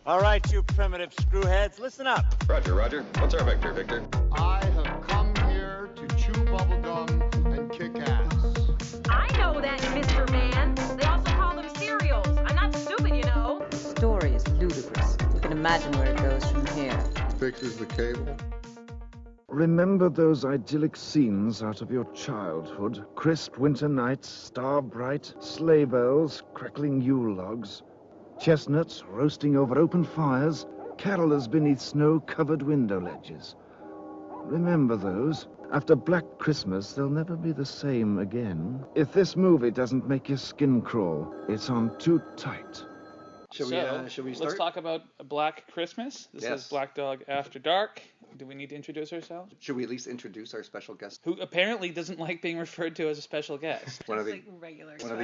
All right, you primitive screwheads, listen up. Roger, Roger. What's our vector, Victor? I have come here to chew bubblegum and kick ass. I know that, Mr. Man. They also call them cereals. I'm not stupid, you know. The story is ludicrous. You can imagine where it goes from here. Fixes the cable. Remember those idyllic scenes out of your childhood? Crisp winter nights, star-bright, sleigh bells, crackling Yule logs, chestnuts roasting over open fires, carolers beneath snow-covered window ledges. Remember those? After Black Christmas, they'll never be the same again. If this movie doesn't make your skin crawl, it's on too tight. Should we start? Let's talk about Black Christmas. This is Black Dog After Dark. Do we need to introduce ourselves? Should we at least introduce our special guest? Who apparently doesn't like being referred to as a special guest. One of the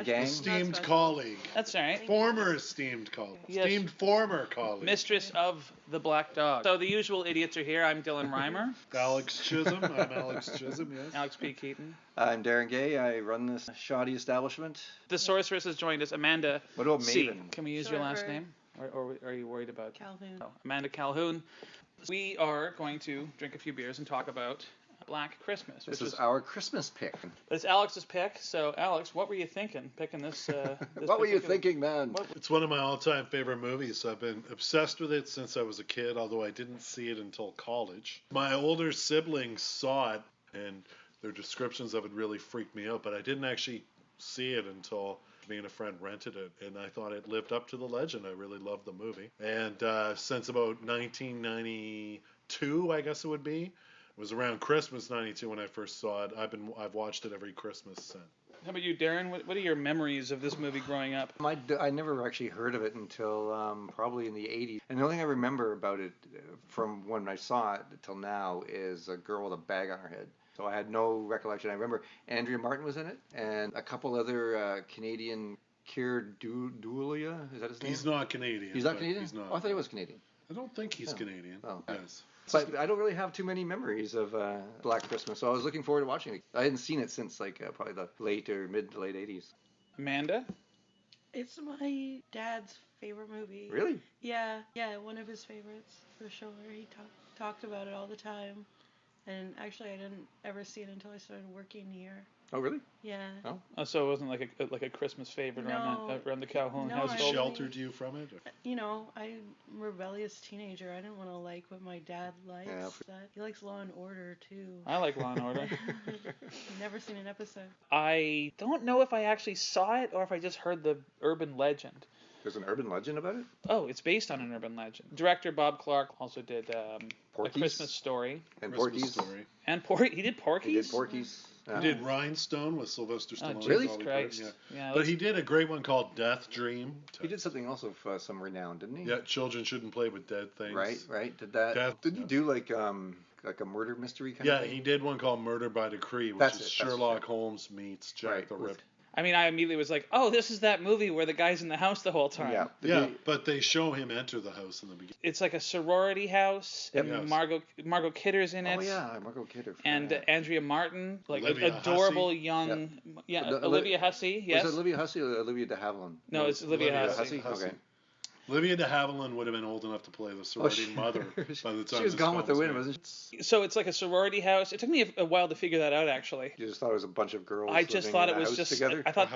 gang? Esteemed colleague. That's all right. Former esteemed colleague. Yes. Esteemed former colleague. Mistress of the Black Dog. So the usual idiots are here. I'm Dylan Reimer. Alex Chisholm. I'm Alex Chisholm, yes. Alex P. Keaton. I'm Darren Gay. I run this shoddy establishment. The sorceress has joined us. Amanda What about C. Maven? Can we use your last name? Or are you worried about Calhoun? Oh, Amanda Calhoun. We are going to drink a few beers and talk about Black Christmas. This is our Christmas pick. It's Alex's pick. So, Alex, what were you thinking picking this? What were you thinking, man? It's one of my all-time favorite movies. I've been obsessed with it since I was a kid, although I didn't see it until college. My older siblings saw it, and their descriptions of it really freaked me out, but I didn't actually see it until me and a friend rented it, and I thought it lived up to the legend. I really loved the movie. And since about 1992, I guess it would be, it was around Christmas 92 when I first saw it. I've watched it every Christmas since. How about you, Darren? What are your memories of this movie growing up? I never actually heard of it until probably in the 80s. And the only thing I remember about it from when I saw it till now is a girl with a bag on her head. So I had no recollection. I remember Andrea Martin was in it, and a couple other Canadian. Keir Dullea, is that his name? He's not Canadian. He's not Canadian? He's not. Oh, I thought he was Canadian. I don't think he's Canadian. Oh. Yes. But I don't really have too many memories of Black Christmas, so I was looking forward to watching it. I hadn't seen it since probably the mid to late 80s. Amanda? It's my dad's favorite movie. Really? Yeah, one of his favorites for sure. He talked about it all the time. And actually, I didn't ever see it until I started working here. Oh, really? Yeah. Oh, so it wasn't like a Christmas favorite around the Calhoun household? Sheltered you from it? You know, I'm a rebellious teenager. I didn't want to like what my dad likes. Yeah. He likes Law and Order, too. I like Law and Order. Never seen an episode. I don't know if I actually saw it or if I just heard the urban legend. There's an urban legend about it? Oh, it's based on an urban legend. Director Bob Clark also did A Christmas Story. And Porky's. And he did Porky's? He did Porky's. He did Rhinestone with Sylvester Stallone. Really? Christ. Yeah. But he did a great one called Death Dream. He did something also of some renown, didn't he? Yeah, children shouldn't play with dead things. Right. Did that? Did he do like a murder mystery kind of thing? Yeah, he did one called Murder by Decree, which is Sherlock Holmes meets Jack the Ripper. I mean, I immediately was like, oh, this is that movie where the guy's in the house the whole time. Yeah, but they show him enter the house in the beginning. It's like a sorority house, and Yes. Margot Kidder's in it. Oh, yeah, Margot Kidder. And Andrea Martin, like Olivia adorable Hussey. young... Yeah, Olivia Hussey, yes. Was it Olivia Hussey or Olivia de Havilland? No, it's Olivia Hussey. Okay. Olivia de Havilland would have been old enough to play the sorority mother by the time she was gone with the wind, wasn't she? So it's like a sorority house. It took me a while to figure that out, actually. You just thought it was a bunch of girls. I just thought it was just together. I thought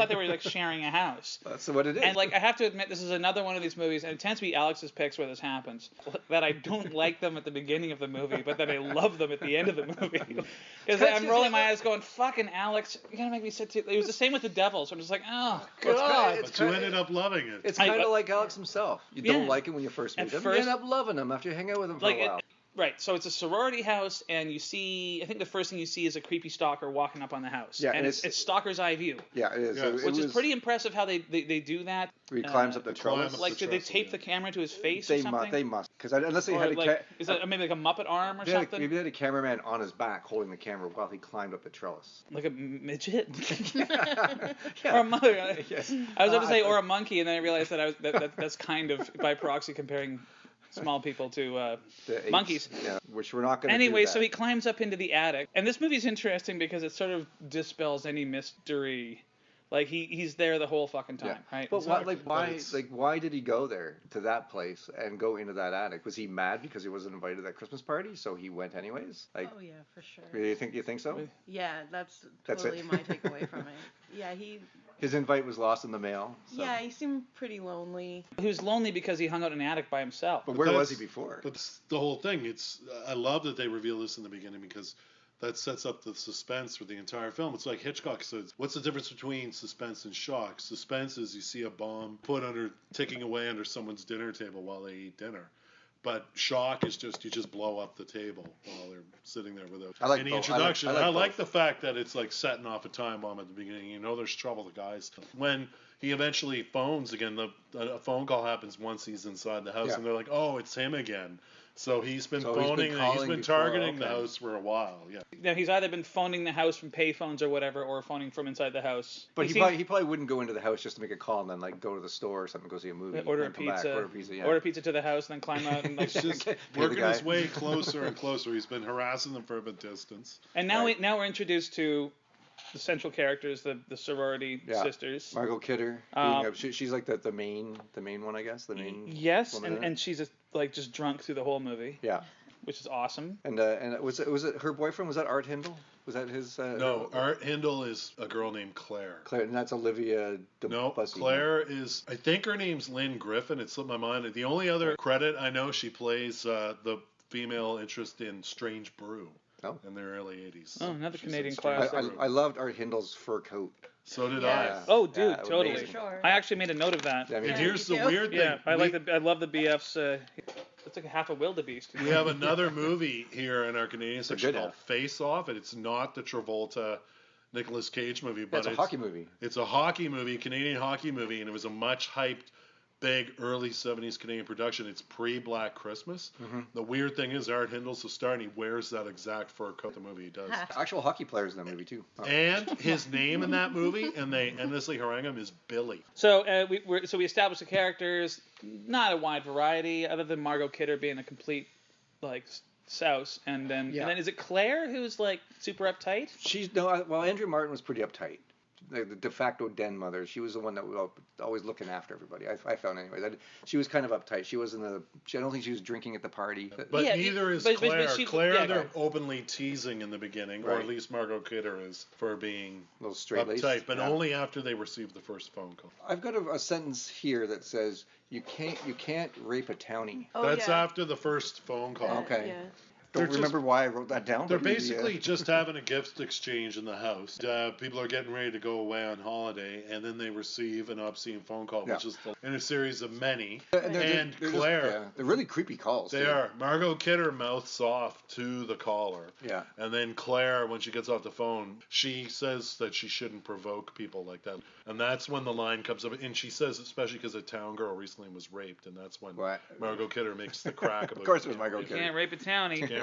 they were like sharing a house. That's what it is. And like I have to admit, this is another one of these movies, and it tends to be Alex's picks where this happens. That I don't like them at the beginning of the movie, but then I love them at the end of the movie. Because I'm rolling my eyes, going, "Fucking Alex, you're gonna make me sit too." It was the same with The Devil, so I'm just like, oh god. But you ended up loving it. It's kind of like Alex himself. You don't like him when you first meet him. You end up loving him after you hang out with him for a while. Right, so it's a sorority house, and you see, I think the first thing you see is a creepy stalker walking up on the house. Yeah, and it's stalker's eye view. Yeah, it is. Yeah. Which is pretty impressive how they do that. He climbs up the trellis. Like, did they tape the camera to his face or something? They must. Because unless they had is that maybe like a Muppet arm or something? Maybe they had a cameraman on his back holding the camera while he climbed up the trellis. Like a midget? Yeah. Or a mother. Yes. I was about to say, or a monkey, and then I realized that that's kind of, by proxy, comparing small people to monkeys. Yeah, which we're not going to Anyway, do that. so he climbs up into the attic. And this movie's interesting because it sort of dispels any mystery Like he's there the whole fucking time, right? But Exactly. why did he go there to that place and go into that attic? Was he mad because he wasn't invited to that Christmas party, so he went anyways? Like, Oh yeah, for sure. you think so? Yeah, that's That's totally it? my takeaway from it. Yeah, His invite was lost in the mail. So. yeah, he seemed pretty lonely. He was lonely because he hung out in an attic by himself. But where was he before? But that's the whole thing. I love that they reveal this in the beginning because that sets up the suspense for the entire film. It's like Hitchcock says, what's the difference between suspense and shock? Suspense is you see a bomb ticking away under someone's dinner table while they eat dinner. But shock is just you just blow up the table while they're sitting there without any introduction. I like the fact that it's like setting off a time bomb at the beginning. You know there's trouble. The guys, when he eventually phones again, a phone call happens once he's inside the house, and they're like, oh, it's him again. So he's been phoning, he's been targeting the house for a while. Yeah. Now he's either been phoning the house from payphones or whatever, or phoning from inside the house. But he probably wouldn't go into the house just to make a call and then like go to the store or something, go see a movie, order a and come back, pizza, yeah. order pizza to the house, and then climb out and like. It's just working his way closer and closer. He's been harassing them for a distance. And now we're introduced to the central characters, the sorority sisters. Margot Kidder, she's like the main one, I guess. The main. Yes, and she's just drunk through the whole movie. Yeah. Which is awesome. And was it her boyfriend? Was that Art Hindle? Was that his? No, Art Hindle is a girl named Claire. Claire, and that's Olivia. No, Claire is. I think her name's Lynn Griffin. It slipped my mind. The only other credit I know, she plays the female interest in Strange Brew. Oh. In the early 80s. Oh, another Canadian classic. I loved Art Hindle's fur coat. So did I. Oh, dude, totally. Sure. I actually made a note of that. Yeah, and here's the weird thing. Yeah, I love the BF's. It's like half a wildebeest. We have another movie here in our Canadian section called Face Off, and it's not the Travolta Nicolas Cage movie, but it's a hockey movie. It's a hockey movie, Canadian hockey movie, and it was a much hyped, big early 70s Canadian production. It's pre-Black Christmas. Mm-hmm. The weird thing is Art Hindle's the star, and he wears that exact fur coat the movie does. Actual hockey players in that movie too. Oh. And his name in that movie, and they endlessly harangue him, is Billy. So we established the characters, not a wide variety, other than Margot Kidder being a complete souse, and then is it Claire who's like super uptight? Andrea Martin was pretty uptight. The de facto den mother. She was the one that was always looking after everybody. I found anyway. That she was kind of uptight. She wasn't I don't think she was drinking at the party. But neither is Claire. Claire, they're openly teasing in the beginning, or at least Margot Kidder is, for being a little straight-laced, uptight, but only after they receive the first phone call. I've got a sentence here that says you can't rape a townie. That's after the first phone call. Okay. Yeah. Don't remember why I wrote that down. They're basically just having a gift exchange in the house. People are getting ready to go away on holiday, and then they receive an obscene phone call, which is in a series of many. And Claire. They're really creepy calls. They are. Margot Kidder mouths off to the caller. Yeah. And then Claire, when she gets off the phone, she says that she shouldn't provoke people like that. And that's when the line comes up. And she says, especially because a town girl recently was raped, and that's when Margot Kidder makes the crack about Of course it was Margot Kidder. You can't rape a townie.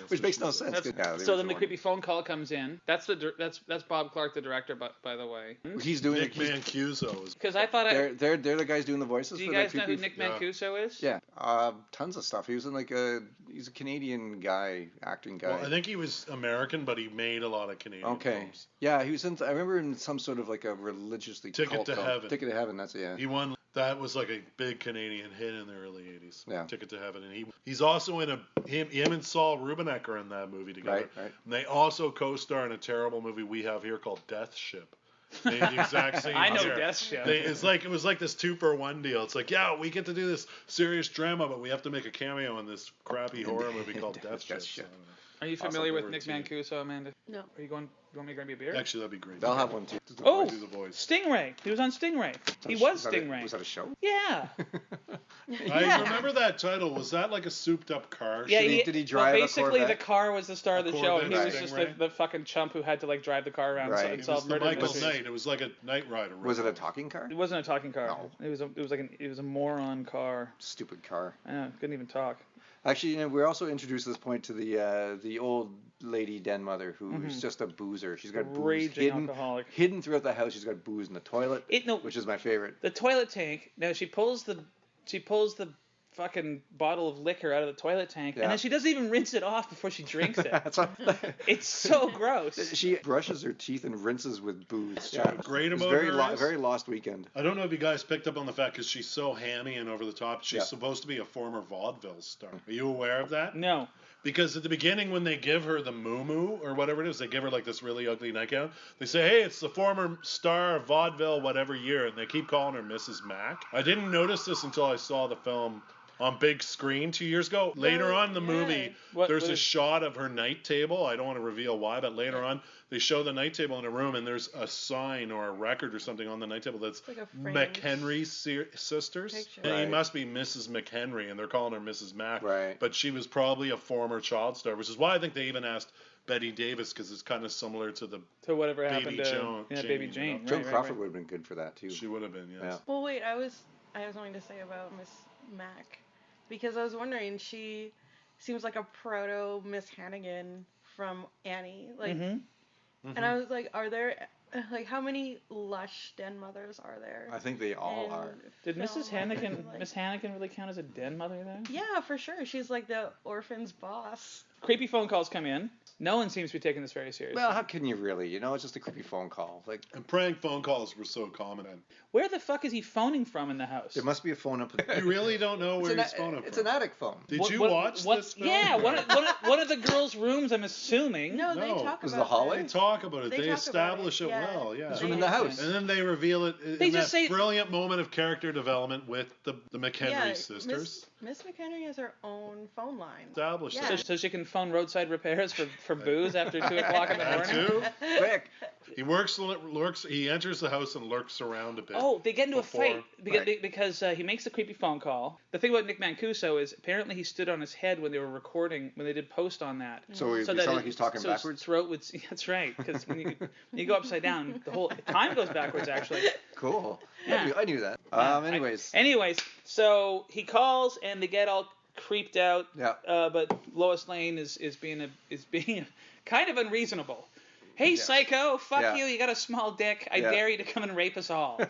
Which makes no sense. So then the creepy phone call comes in. That's Bob Clark, the director, by the the way. He's doing Nick Mancuso. Because I thought they're the guys doing the voices. Do you guys know who Nick Mancuso is? Yeah, tons of stuff. He was in he's a Canadian guy, acting guy. Well, I think he was American, but he made a lot of Canadian films. Yeah, he was in. I remember in some sort of like a religiously Ticket to Heaven. Ticket to Heaven. That's it. Yeah. He won. That was like a big Canadian hit in the early 80s. Yeah. Ticket to Heaven. And he's also in him and Saul Rubinek are in that movie together. Right. And they also co-star in a terrible movie we have here called Death Ship. They had the exact same I know Death Ship. It was like this 2-for-1 deal. It's like, yeah, we get to do this serious drama, but we have to make a cameo in this crappy horror movie called Death Ship. Are you familiar with Nick Mancuso, Amanda? No. Are you going? You want me to grab you a beer? Actually, that'd be great. They'll have one too. Oh, Stingray. He was on Stingray. He was Stingray. Was that a show? Yeah. I remember that title. Was that like a souped-up car? Yeah. Did he drive basically, a the car was the star of the show, and he was Stingray? just the fucking chump who had to drive the car around and It solve was the murder Michael mysteries. Knight. It was like a Knight Rider. Was it a talking car? It wasn't a talking car. No. It was a moron car. Stupid car. Yeah, couldn't even talk. Actually, we're also introduced at this point to the old lady den mother who's just a boozer. She's got booze hidden throughout the house. She's got booze in the toilet, which is my favorite. The toilet tank. Now she pulls the fucking bottle of liquor out of the toilet tank, Yeah. and then she doesn't even rinse it off before she drinks it. That's what, It's so gross. she brushes her teeth and rinses with booze. Yeah. Great It's about very her is- very Lost Weekend. I don't know if you guys picked up on the fact because she's so hammy and over the top. She's Yeah. supposed to be a former vaudeville star. Are you aware of that? No. Because at the beginning, when they give her the moo or whatever it is, they give her like this really ugly nightgown. They say, "Hey, it's the former star of vaudeville, whatever year," and they keep calling her Mrs. Mack. I didn't notice this until I saw the film on big screen 2 years ago. Later on in the movie, there's a shot of her night table. I don't want to reveal why, but later on, they show the night table in a room, and there's a sign or a record or something on the night table that's like a framed McHenry's sisters. picture. And Right. He must be Mrs. McHenry, and they're calling her Mrs. Mack. Right. But she was probably a former child star, which is why I think they even asked Betty Davis, because it's kind of similar to the To whatever Baby happened to Jane, Baby you know. Jane. Joan right, Crawford right. would have been good for that too. She would have been, yes. Yeah. Well, wait, I was something to say about Miss Mac, because I was wondering, she seems like a proto Miss Hannigan from Annie, like, and I was like, are there, like, how many lush den mothers are there? I think they all in are. Did film? Mrs. Hannigan, Like- Miss Hannigan really count as a den mother there? Yeah, for sure. She's like the orphan's boss. Creepy phone calls come in. No one seems to be taking this very seriously. Well, how can you really? You know, it's just a creepy phone call. Like, And prank phone calls were so common. And Where the fuck is he phoning from in the house? there must be a phone up. you really don't know where he's phoning It's from. an attic phone. Did you watch this film? Yeah, one of the girls' rooms, I'm assuming. No, they No. talk Was about the hallway? They this. talk about it. They They, talk about establish it, it yeah. well, yeah. This one in the house. And then they reveal it They in just that say- brilliant moment of character development with the McHenry Yeah, sisters. Miss McHenry has her own phone line. Established Yeah. it. So she can phone roadside repairs for booze after 2 o'clock in the That morning. too. Quick. He lurks. He enters the house and lurks around a bit. Oh, they get into before- a fight because, Right. because he makes a creepy phone call. The thing about Nick Mancuso is apparently he stood on his head when they were recording, when they did post on that. So it that sound like he's talking so backwards? His throat would. That's right, because when you go upside down, the whole time goes backwards actually. Cool. Yeah. I knew that. Anyways. So he calls and they get all creeped out. Yeah. But Lois Lane is being kind of unreasonable. Hey, psycho, fuck Yeah. you, you got a small dick. I Yeah. dare you to come and rape us all.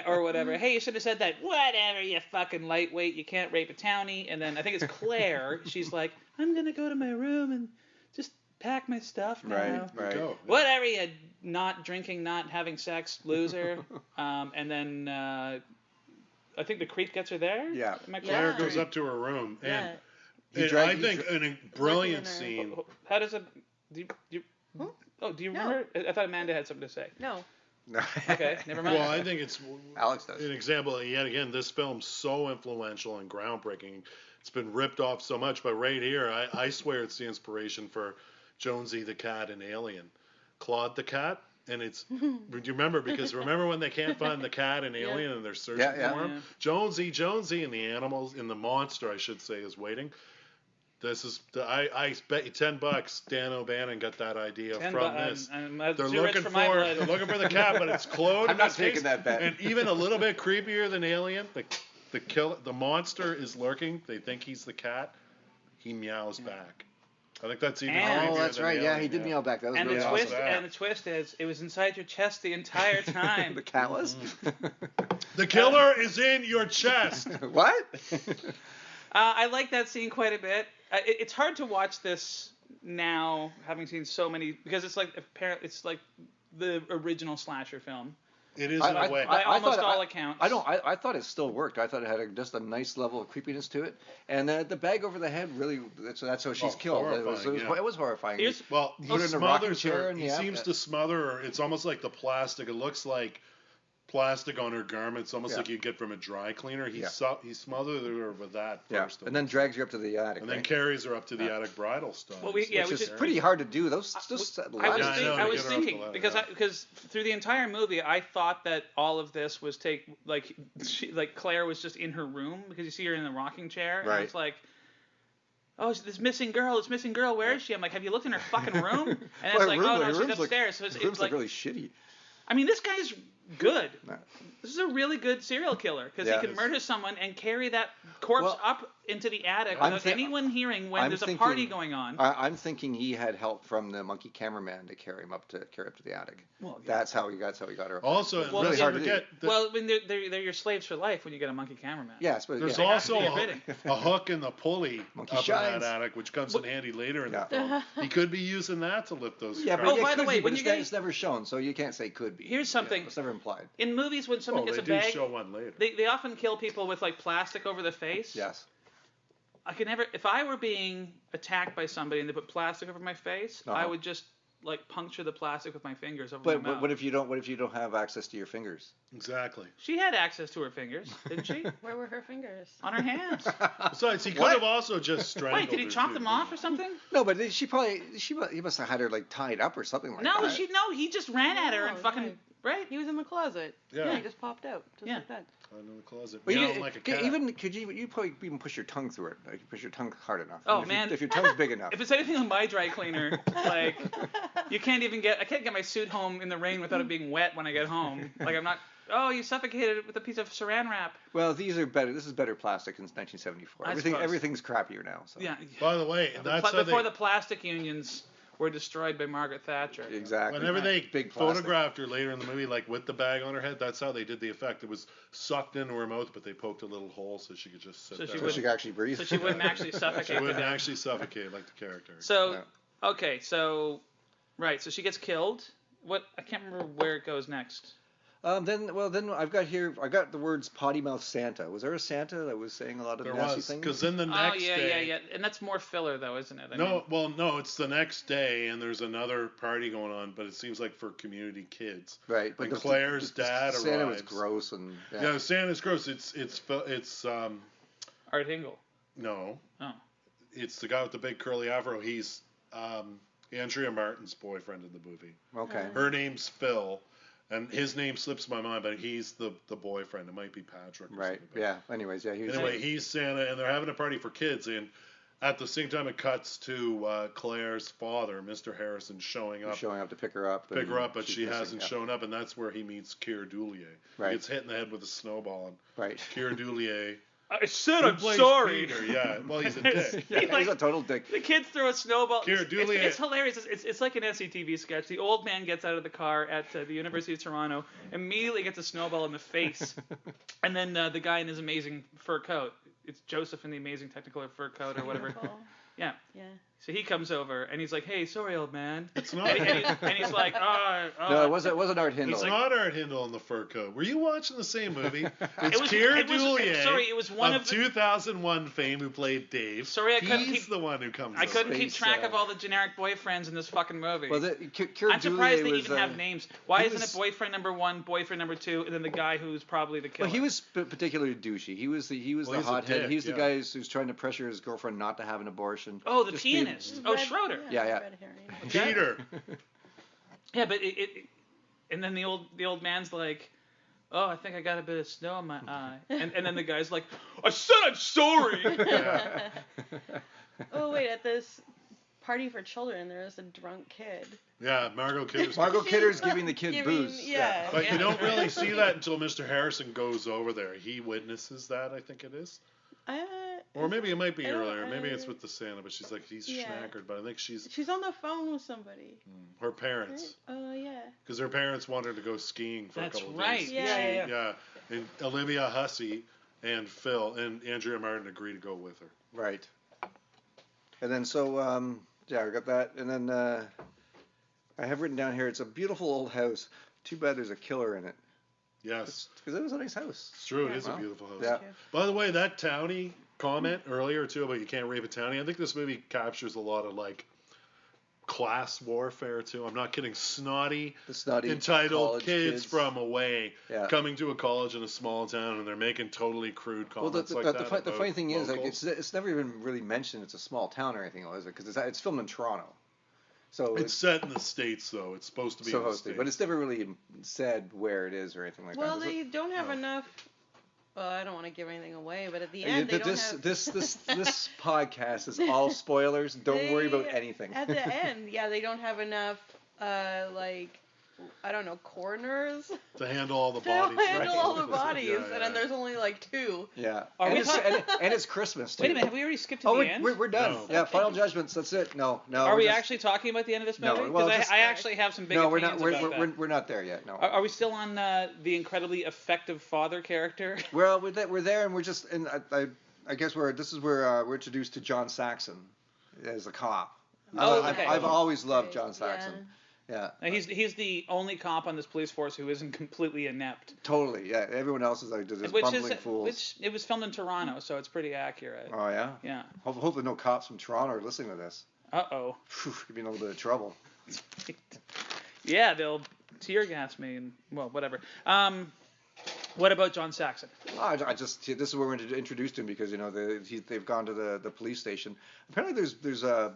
Or whatever. Hey, you should have said that. Whatever, you fucking lightweight, you can't rape a townie. And then I think it's Claire. She's like, I'm going to go to my room and just pack my stuff now. Right. Go. Whatever, you not drinking, not having sex, loser. And then I think the creep gets her there. Yeah. Am I Claire correct? goes up to her room, and, Yeah. and I think a brilliant Looking scene. How does it? Do you No. remember? I thought Amanda had something to say. No. Okay, never mind. Well, I think it's Alex does. an example. Yet again, this film's so influential and groundbreaking. It's been ripped off so much, but right here, I swear it's the inspiration for Jonesy the cat in Alien, Claude the cat. And it's, do you remember? Because remember when they can't find the cat in Alien and they're searching Yeah. for him? Yeah. Jonesy, and the animals, and the monster, I should say, is waiting. This is, I bet you $10 Dan O'Bannon got that idea from this. I'm They're too rich looking for my blood. they're looking for the cat, but it's Claude. I'm in not this case. taking that bet. And even a little bit creepier than Alien, the monster is lurking. They think he's the cat. He meows back. I think that's even And- creepier Oh, that's than right. Alien, Yeah, he did meow back. That was And really the awesome. twist, that. and the twist is, it was inside your chest the entire time. The cat was. The killer is in your chest. What? I like that scene quite a bit. It's hard to watch this now, having seen so many, because it's like the original slasher film. It is in a way. By almost thought- all accounts. I thought it still worked. I thought it had just a nice level of creepiness to it, and the bag over the head really. That's how she's killed. It was, horrifying, yeah. it was horrifying. Here's- Well, Put he her in a rocking smothers chair her. and He yeah, seems to smother her. It's almost like the plastic. It looks like plastic on her garments, almost Yeah. like you get from a dry cleaner. He Yeah. he smothered her with that yeah, first. and then drags her up to the attic. and then right? carries her up to the attic bridal stone. Well, we which is should- pretty hard to do. Those just I Yeah, was, I know, I to was get her off thinking the ladder, because yeah. because through the entire movie I thought that all of this was like Claire was just in her room, because you see her in the rocking chair, and Right. it's like, oh, it's this missing girl. Where is she? I'm like, have you looked in her fucking room? And it's Well, like, her room- oh her no, she's rooms look- upstairs. So her rooms it's look like, really shitty. I mean, this guy's good. No. This is a really good serial killer because Yeah. he can murder someone and carry that corpse up into the attic without anyone hearing when there's a party going on. I'm thinking he had help from the monkey cameraman to carry him up to the attic. Well, yeah. That's how he got her up. Also, it's really hard to do. Well, when they're your slaves for life when you get a monkey cameraman. Yes, but there's yeah. also a hook in the pulley Monkey up shines. in that attic, which comes in handy later in the film. He could be using that to lift those. Yeah, but cars. by the way, when it's never shown, so you can't say could be. Here's something. It's never implied. In movies, when someone gets a they do bag, show one later. They often kill people with like plastic over the face. Yes. I could never. If I were being attacked by somebody and they put plastic over my face, I would just like puncture the plastic with my fingers over my mouth. But what if you don't have access to your fingers? Exactly. She had access to her fingers, didn't she? Where were her fingers? On her hands. Besides, he could have also just strangled Wait, did he her, chop too. them off or something? No, but he must have had her like tied up or something like that. No, he just ran at her and fucking right. He was in the closet. Yeah. He just popped out just like that. In the closet. Well, Meowing like a cat. could you probably even push your tongue through it? Like, push your tongue hard enough. Oh, if man. if your tongue's big enough. If it's anything like my dry cleaner, like I can't get my suit home in the rain without it being wet when I get home. Like I'm not. Oh, you suffocated it with a piece of saran wrap. Well, these are better. This is better plastic since 1974. Everything's crappier now. So. Yeah. By the way, that's before the plastic unions were destroyed by Margaret Thatcher. Exactly. Whenever they big photographed her later in the movie, like with the bag on her head, that's how they did the effect. It was sucked into her mouth, but they poked a little hole so she could just sit there. So she could actually breathe. So she wouldn't actually suffocate. She wouldn't actually suffocate like the character. So, okay, so she gets killed. What I can't remember where it goes next. Then I've got the words potty mouth Santa. Was there a Santa that was saying a lot of nasty things? Because then the next day. Yeah, and that's more filler though, isn't it? No, it's the next day, and there's another party going on, but it seems like for community kids. Right, but and Claire's dad arrives. Santa was gross and. Yeah, Santa's gross. It's Art Hingle. No. Oh. It's the guy with the big curly afro. He's Andrea Martin's boyfriend in the movie. Okay. Her name's Phil. And his name slips my mind, but he's the boyfriend. It might be Patrick. Right. Yeah. Anyways, yeah. He's Santa, and they're having a party for kids. And at the same time, it cuts to Claire's father, Mr. Harrison, showing up to pick her up. But she hasn't shown up, and that's where he meets Keir Dullea. Right. He gets hit in the head with a snowball. And right. Keir Dullea. I said I'm sorry. Peter, yeah. Well, he's a dick. He's a total dick. The kids throw a snowball. Keir Dullea. It's hilarious. It's like an SCTV sketch. The old man gets out of the car at the University of Toronto, immediately gets a snowball in the face, and then the guy in his amazing fur coat. It's Joseph in the amazing Technicolor fur coat or whatever. Yeah. Yeah. So he comes over and he's like, "Hey, sorry, old man." It's not. And he's like, No, it wasn't Art Hindle. It's not Art Hindle in the fur coat. Were you watching the same movie? It's it was, Keir it was, Dullea sorry, it was one of the 2001 fame who played Dave. Sorry, I couldn't He's keep. the one who comes. I couldn't over. keep track of all the generic boyfriends in this fucking movie. Well, Keir I'm surprised they was, even have names. Why isn't it boyfriend number 1, boyfriend number 2, and then the guy who's probably the killer? Well, he was particularly douchey. He was the hothead. He's the guy who's trying to pressure his girlfriend not to have an abortion. Oh, the pianist. Schroeder. Yeah. Peter. Yeah, but and then the old man's like, "Oh, I think I got a bit of snow in my eye," and then the guy's like, "I said I'm sorry." Oh wait, at this party for children, there was a drunk kid. Yeah, Margot Kidder's. Margot Kidder's giving the kid booze. Yeah. But you don't really see that until Mr. Harrison goes over there. He witnesses that, I think it is. Or maybe it might be earlier. Maybe it's with the Santa, but she's like, he's schnackered. But I think she's on the phone with somebody. Her parents. Right? Oh, yeah. Because her parents want her to go skiing for a couple of days. That's right. Yeah. And Olivia Hussey and Phil and Andrea Martin agree to go with her. Right. And then I got that. And then I have written down here, it's a beautiful old house. Too bad there's a killer in it. Yes. Because it was a nice house. It's true. It is a beautiful house. Yeah. By the way, that townie comment earlier too about you can't rape a townie, I think this movie captures a lot of like class warfare too. I'm not kidding. Snotty entitled kids from away coming to a college in a small town, and they're making totally crude comments the funny thing is, like, it's never even really mentioned it's a small town or anything, is it? Because it's filmed in Toronto. So it's set in the States, though. It's supposed to be in the States. But it's never really said where it is or anything like that. Well, they don't have enough. Well, I don't want to give anything away, but at the end, they don't have... This podcast is all spoilers. Don't worry about anything. At the end, they don't have enough, I don't know, coroners To handle all the to bodies. handle all the bodies, Yeah, and then there's only like 2. Yeah. Are and, we it's, and it's Christmas too. Wait a minute, have we already skipped to Oh, the end? we're done. No. Yeah, Final Judgments. That's it. No. Are we're we just- actually talking about the end of this No, movie? well, Because just- I actually have some big No, we're not. opinions about that. We're not there yet. No. Are we still on the incredibly effective father character? Well, we're there, and we're just. And I guess this is where we're introduced to John Saxon as a cop. Oh, okay. I've always loved John Saxon. Yeah. He's the only cop on this police force who isn't completely inept. Totally. Yeah. Everyone else is like just bumbling fools. Which it was filmed in Toronto, so it's pretty accurate. Oh yeah. Yeah. Hopefully no cops from Toronto are listening to this. Uh-oh. Could be in a little bit of trouble. Yeah, they'll tear gas me and well, whatever. What about John Saxon? I just this is where we're introduced to him because they've gone to the police station. Apparently there's a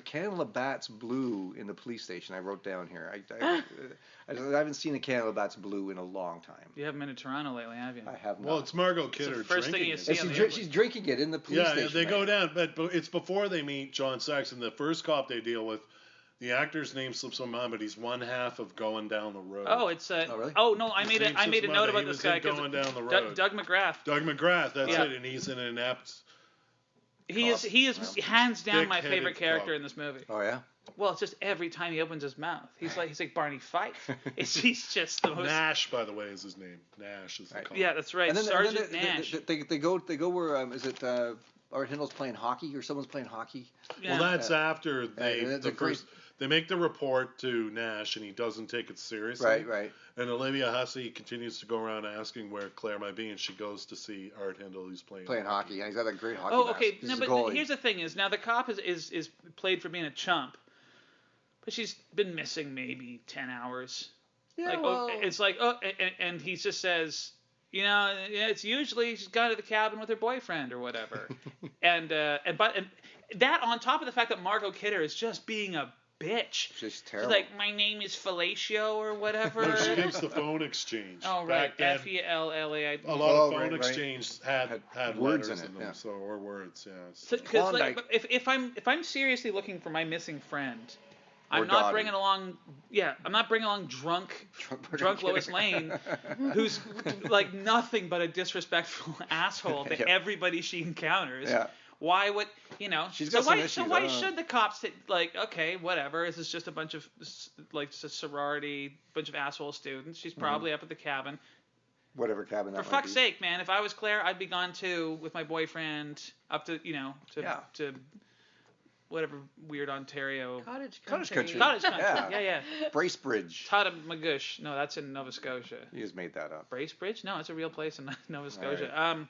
can of Labatt's Blue in the police station. I wrote down here. I haven't seen a can of Labatt's Blue in a long time. You haven't been to Toronto lately, have you? I have not. Well, it's Margot Kidder first thing drinking you it. see. And she's drinking it in the police station. Yeah, they go down, but it's before they meet John Saxon. The first cop they deal with, the actor's name slips my mind, but he's one half of Going Down the Road. Oh, it's really? Oh no, I made a note about this guy Going Down the Road. Doug McGrath. Doug McGrath, that's Yeah. it, and he's an inept. He is hands down my Thick-headed favorite character cop. in this movie. Oh yeah. Well, it's just every time he opens his mouth, he's like Barney Fife. He's just the most. Nash, by the way, is his name. Nash is the cop. Yeah, that's right. And then, Sergeant Nash. They go where is it? Art Hindle's playing hockey or someone's playing hockey. Yeah. Well, that's after that's a great- they make the report to Nash, and he doesn't take it seriously. Right. And Olivia Hussey continues to go around asking where Claire might be, and she goes to see Art Hindle, who's playing hockey. Yeah, he's got a great hockey. Oh, okay. mask. No, He's a but goalie. here's the thing: is now the cop is played for being a chump, but she's been missing maybe 10 hours. Yeah, Like, well, it's like, and he just says, it's usually she's gone to the cabin with her boyfriend or whatever, and that on top of the fact that Margot Kidder is just being a bitch. She's terrible. She's like, my name is Fellatio or whatever. No, she gives the phone exchange. Oh right, Back then, Fella. a lot of phone right. exchange had words letters in it, them, yeah. so or words, yes. Because Klondike. if I'm seriously looking for my missing friend, Or I'm not Dottie. bringing along drunk Lois Lane, who's like nothing but a disrespectful asshole to Yep. everybody she encounters. Yeah. Why would She's got some issues, So I why don't know. should the cops okay, whatever? This is just a bunch of just a sorority, bunch of asshole students. She's probably up at the cabin. Whatever cabin that For might fuck's be. sake, man! If I was Claire, I'd be gone too with my boyfriend up to to whatever weird Ontario Cottage Cottage country. country. cottage country. Yeah. Bracebridge. Tadamagush. No, that's in Nova Scotia. You just made that up. Bracebridge? No, it's a real place in Nova Scotia. Right.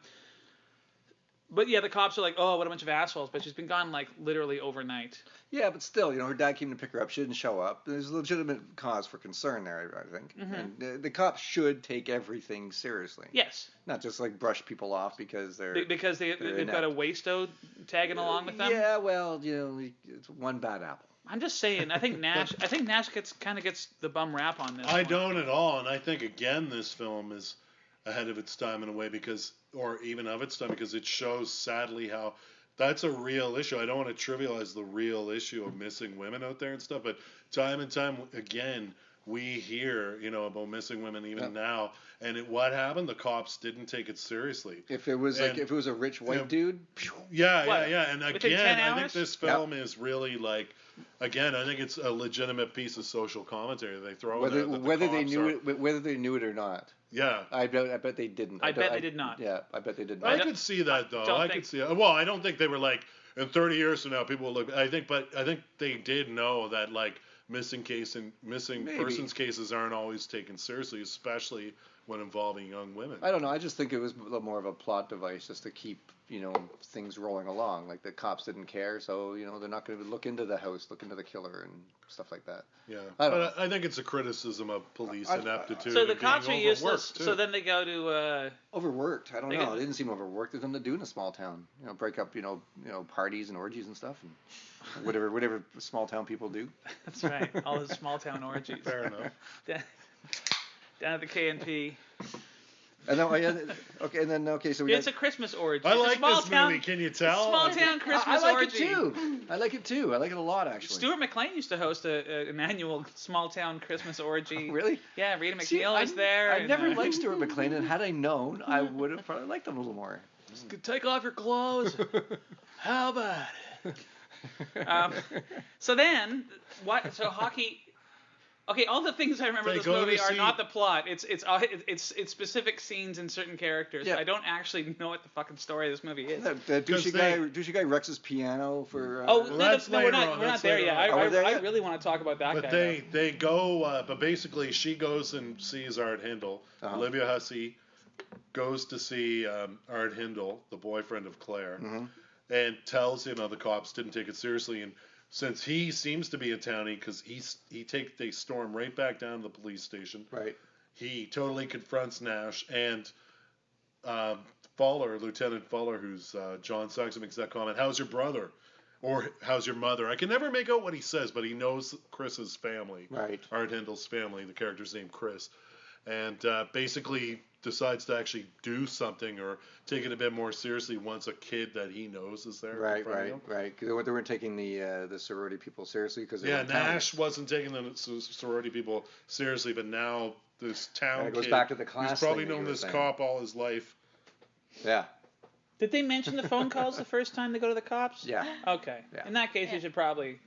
But yeah, the cops are like, oh, what a bunch of assholes. But she's been gone like literally overnight. Yeah, but still, her dad came to pick her up. She didn't show up. There's a legitimate cause for concern there, I think. Mm-hmm. And the cops should take everything seriously. Yes. Not just like brush people off because they're Because they've got a wasto tagging along with them. Yeah, well, it's one bad apple. I'm just saying. I think Nash kind of gets the bum rap on this. I one. don't at all, and I think again this film is ahead of its time in a way because it shows sadly how that's a real issue. I don't want to trivialize the real issue of missing women out there and stuff, but time and time again we hear about missing women even now. And what happened? The cops didn't take it seriously. If it was if it was a rich white dude. Yeah. And Within again, 10 I think hours? this film is really like. Again, I think it's a legitimate piece of social commentary they throw in there. Whether they knew it or not. Yeah. I bet they didn't. I bet they did not. Yeah, I bet they did I not. could see that though. don't I think- could see it. Well, I don't think they were like in 30 years from now people will look. I think they did know that like missing Maybe. persons cases aren't always taken seriously, especially when involving young women. I don't know. I just think it was a little more of a plot device just to keep things rolling along. Like the cops didn't care, so they're not going to look into the house, look into the killer and stuff like that. Yeah, I don't but I think it's a criticism of police ineptitude. So the and cops are being useless. overworked, too. So then they go to. Overworked. I don't They know. get- They didn't seem overworked. There's nothing to do in a small town. Break up parties and orgies and stuff and whatever small town people do. That's right. All the small town orgies. Fair enough. Down at the KNP. And then, so we It's a Christmas orgy. I It's a like small this town, movie. Can you tell? Small town Christmas I like orgy. it too. I like it a lot, actually. Stuart McLean used to host an annual small town Christmas orgy. Really? Yeah, Rita McNeil was there. I and, never liked Stuart McLean, and had I known, I would have probably liked him a little more. Just take off your clothes. How about it? So then, what? So hockey. Okay, all the things I remember They of this go to movie are see- not the plot. It's specific scenes and certain characters. Yeah. I don't actually know what the fucking story of this movie is. The douchey guy wrecks his piano for. that's we're later not on. we're not That's there later yet. on. Oh, we're there I yet? really want to talk about that But guy. they go, but basically she goes and sees Art Hindle. Uh-huh. Olivia Hussey goes to see Art Hindle, the boyfriend of Claire, and tells him how the cops didn't take it seriously. And since he seems to be a townie, because they storm right back down to the police station. Right. He totally confronts Nash and Fuller, Lieutenant Fuller, who's John Saxon, makes that comment. How's your brother? Or how's your mother? I can never make out what he says, but he knows Chris's family. Right. Art Hindle's family. The character's named Chris. And basically decides to actually do something or take it a bit more seriously once a kid that he knows is there. Right. confronting him. Because they weren't taking the sorority people seriously because they Yeah, were townies. Nash wasn't taking the sorority people seriously, but now this town And it goes kid, back to the class who's probably thing that known you were this saying. cop all his life. Yeah. Did they mention the phone calls the first time they go to the cops? Yeah. Okay. Yeah. In that case, you should probably.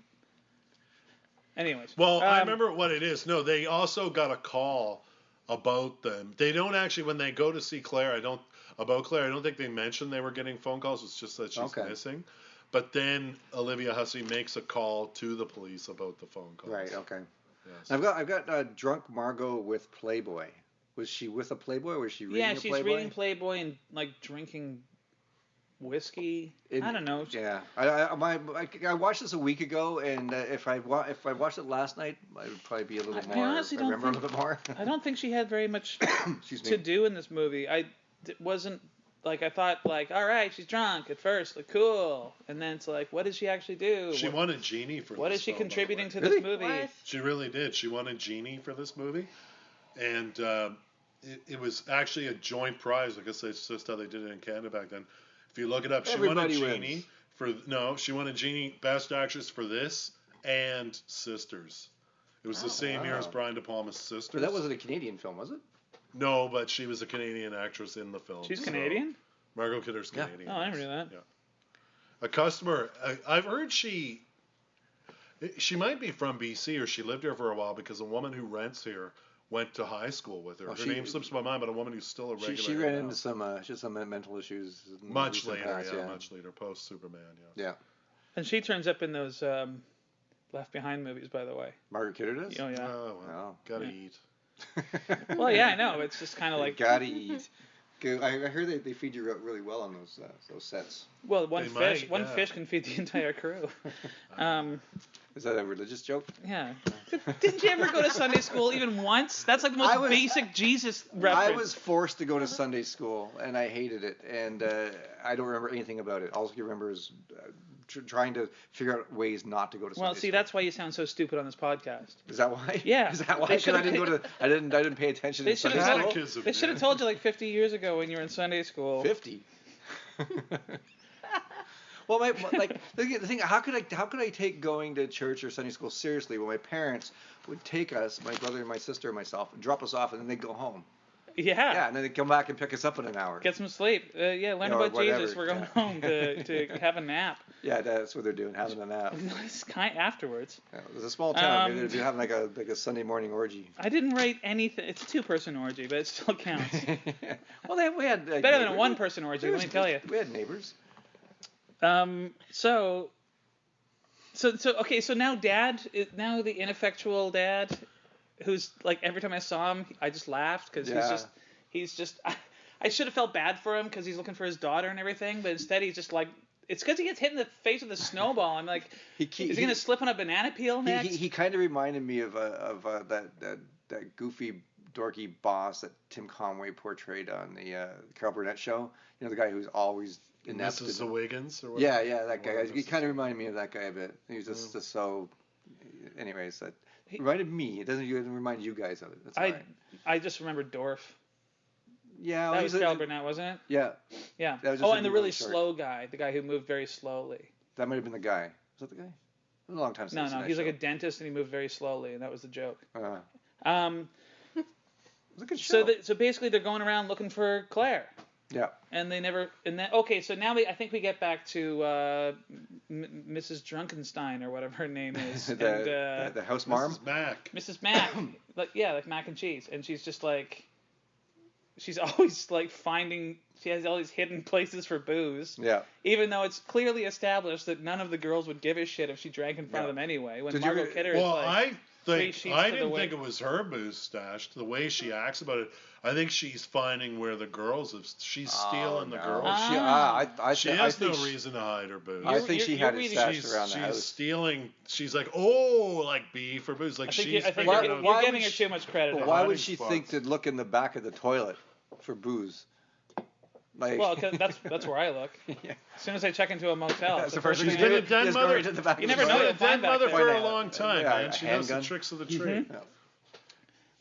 Anyways. Well, I remember what it is. No, they also got a call about them. They don't actually, when they go to see Claire, I don't think they mentioned they were getting phone calls. It's just that she's missing. But then Olivia Hussey makes a call to the police about the phone calls. Right. Okay. Yes. I've got drunk Margot with Playboy. Was she with a Playboy? Or was she reading Yeah, a she's Playboy? reading Playboy and like drinking whiskey. I don't know. Yeah, I watched this a week ago, and if I watched it last night, I would probably be a little more. honestly don't remember think- a little bit more. I don't think she had very much Excuse me. to do in this movie. Wasn't like I thought like all right, she's drunk at first, like cool, and then it's like what did she actually do? She won a genie for What this is she film, by the contributing way. to Really? this movie? What? She really did. She won a genie for this movie. And it was actually a joint prize. I guess that's just how they did it in Canada back then. If you look it up, she Everybody won a genie wins. she won a genie Best Actress for this and Sisters. It was the same year as Brian De Palma's Sisters. But that wasn't a Canadian film, was it? No, but she was a Canadian actress in the film. She's so- Canadian? Margot Kidder's Yeah. Canadian. Oh, I never knew that. Yeah. A customer. I've heard she might be from BC or she lived here for a while because a woman who rents here went to high school with her. Oh, Her name slips my mind, but a woman who's still a regular. She here ran now. into some mental issues. in the Much recent later, past, much later, post Superman, yeah. Yeah. And she turns up in those Left Behind movies, by the way. Margaret Kidder does. Oh yeah. Oh, well, gotta Yeah. eat. Well, yeah, I know. It's just kind of like Gotta eat. I heard they feed you really well on those sets. well, They might, one yeah. fish can feed the entire crew. Is that a religious joke? Yeah. Didn't you ever go to Sunday school even once? That's like the most basic Jesus reference. I was forced to go to Sunday school, and I hated it, and I don't remember anything about it. All I can remember is trying to figure out ways not to go to Sunday Well, see, school. that's why you sound so stupid on this podcast. Is that why? Yeah. Is that why? They Because I should've didn't go to. I didn't pay attention They in should Sunday have school. Catechism, They should have man. told you like 50 years ago when you were in Sunday school. 50. Well, the thing, how could I take going to church or Sunday school seriously when my parents would take us, my brother and my sister and myself, and drop us off, and then they'd go home. Yeah. Yeah, and then they'd come back and pick us up in an hour. Get some sleep. Yeah, learn Yeah, or about whatever, Jesus. We're going yeah. home to have a nap. Yeah, that's what they're doing, having a nap. It's kind afterwards. Yeah, it was a small town. Maybe they'd be having like a Sunday morning orgy. I didn't write anything. It's a two-person orgy, but it still counts. Well, we had Better than a one-person orgy, let me tell you. We had neighbors. So okay, so now now the ineffectual dad, who's like every time I saw him, I just laughed because he's just. I should have felt bad for him because he's looking for his daughter and everything, but instead he's just like. It's because he gets hit in the face with a snowball. I'm like, is he gonna slip on a banana peel next? He kind of reminded me of that goofy dorky boss that Tim Conway portrayed on the Carol Burnett show. You know, the guy who's always inept. Mrs. Wiggins or whatever? Yeah, that guy. He kind of reminded me of that guy a bit. He was just so. Anyways, that reminded me. It doesn't remind you guys of it. That's all right. I just remember Dorf. Yeah, That was Carol Burnett, wasn't it? Yeah. Yeah. That was just Oh, a and the really really short. slow guy, the guy who moved very slowly. That might have been the guy. Was that the guy? It was a long time since No, I've seen no, that he's like show. a dentist and he moved very slowly, and that was the joke. It was a good show. So basically, they're going around looking for Claire. Yeah. And they never. And then okay, so now I think we get back to Mrs. Drunkenstein or whatever her name is. the house marm. Mrs. Mac. Mrs. Mac, like mac and cheese, and she's just like, she's always like finding. She has all these hidden places for booze. Yeah. Even though it's clearly established that none of the girls would give a shit if she drank in front of them anyway. When Margot Kidder is like. I didn't think it was her booze stashed. The way she acts about it, I think she's finding where the girls have. She's stealing the girls. She has no reason to hide her booze. I think she had it stashed around the house. She's stealing. She's like, oh, like B for booze. Like she's. I think you're giving her too much credit. But why would she think to look in the back of the toilet for booze? Like, well, 'cause that's where I look. Yeah. As soon as I check into a motel, that's the first thing she's been a dead mother. You never know. She's been a dead mother for a long time, Yeah, man. She knows the tricks of the trade. Mm-hmm.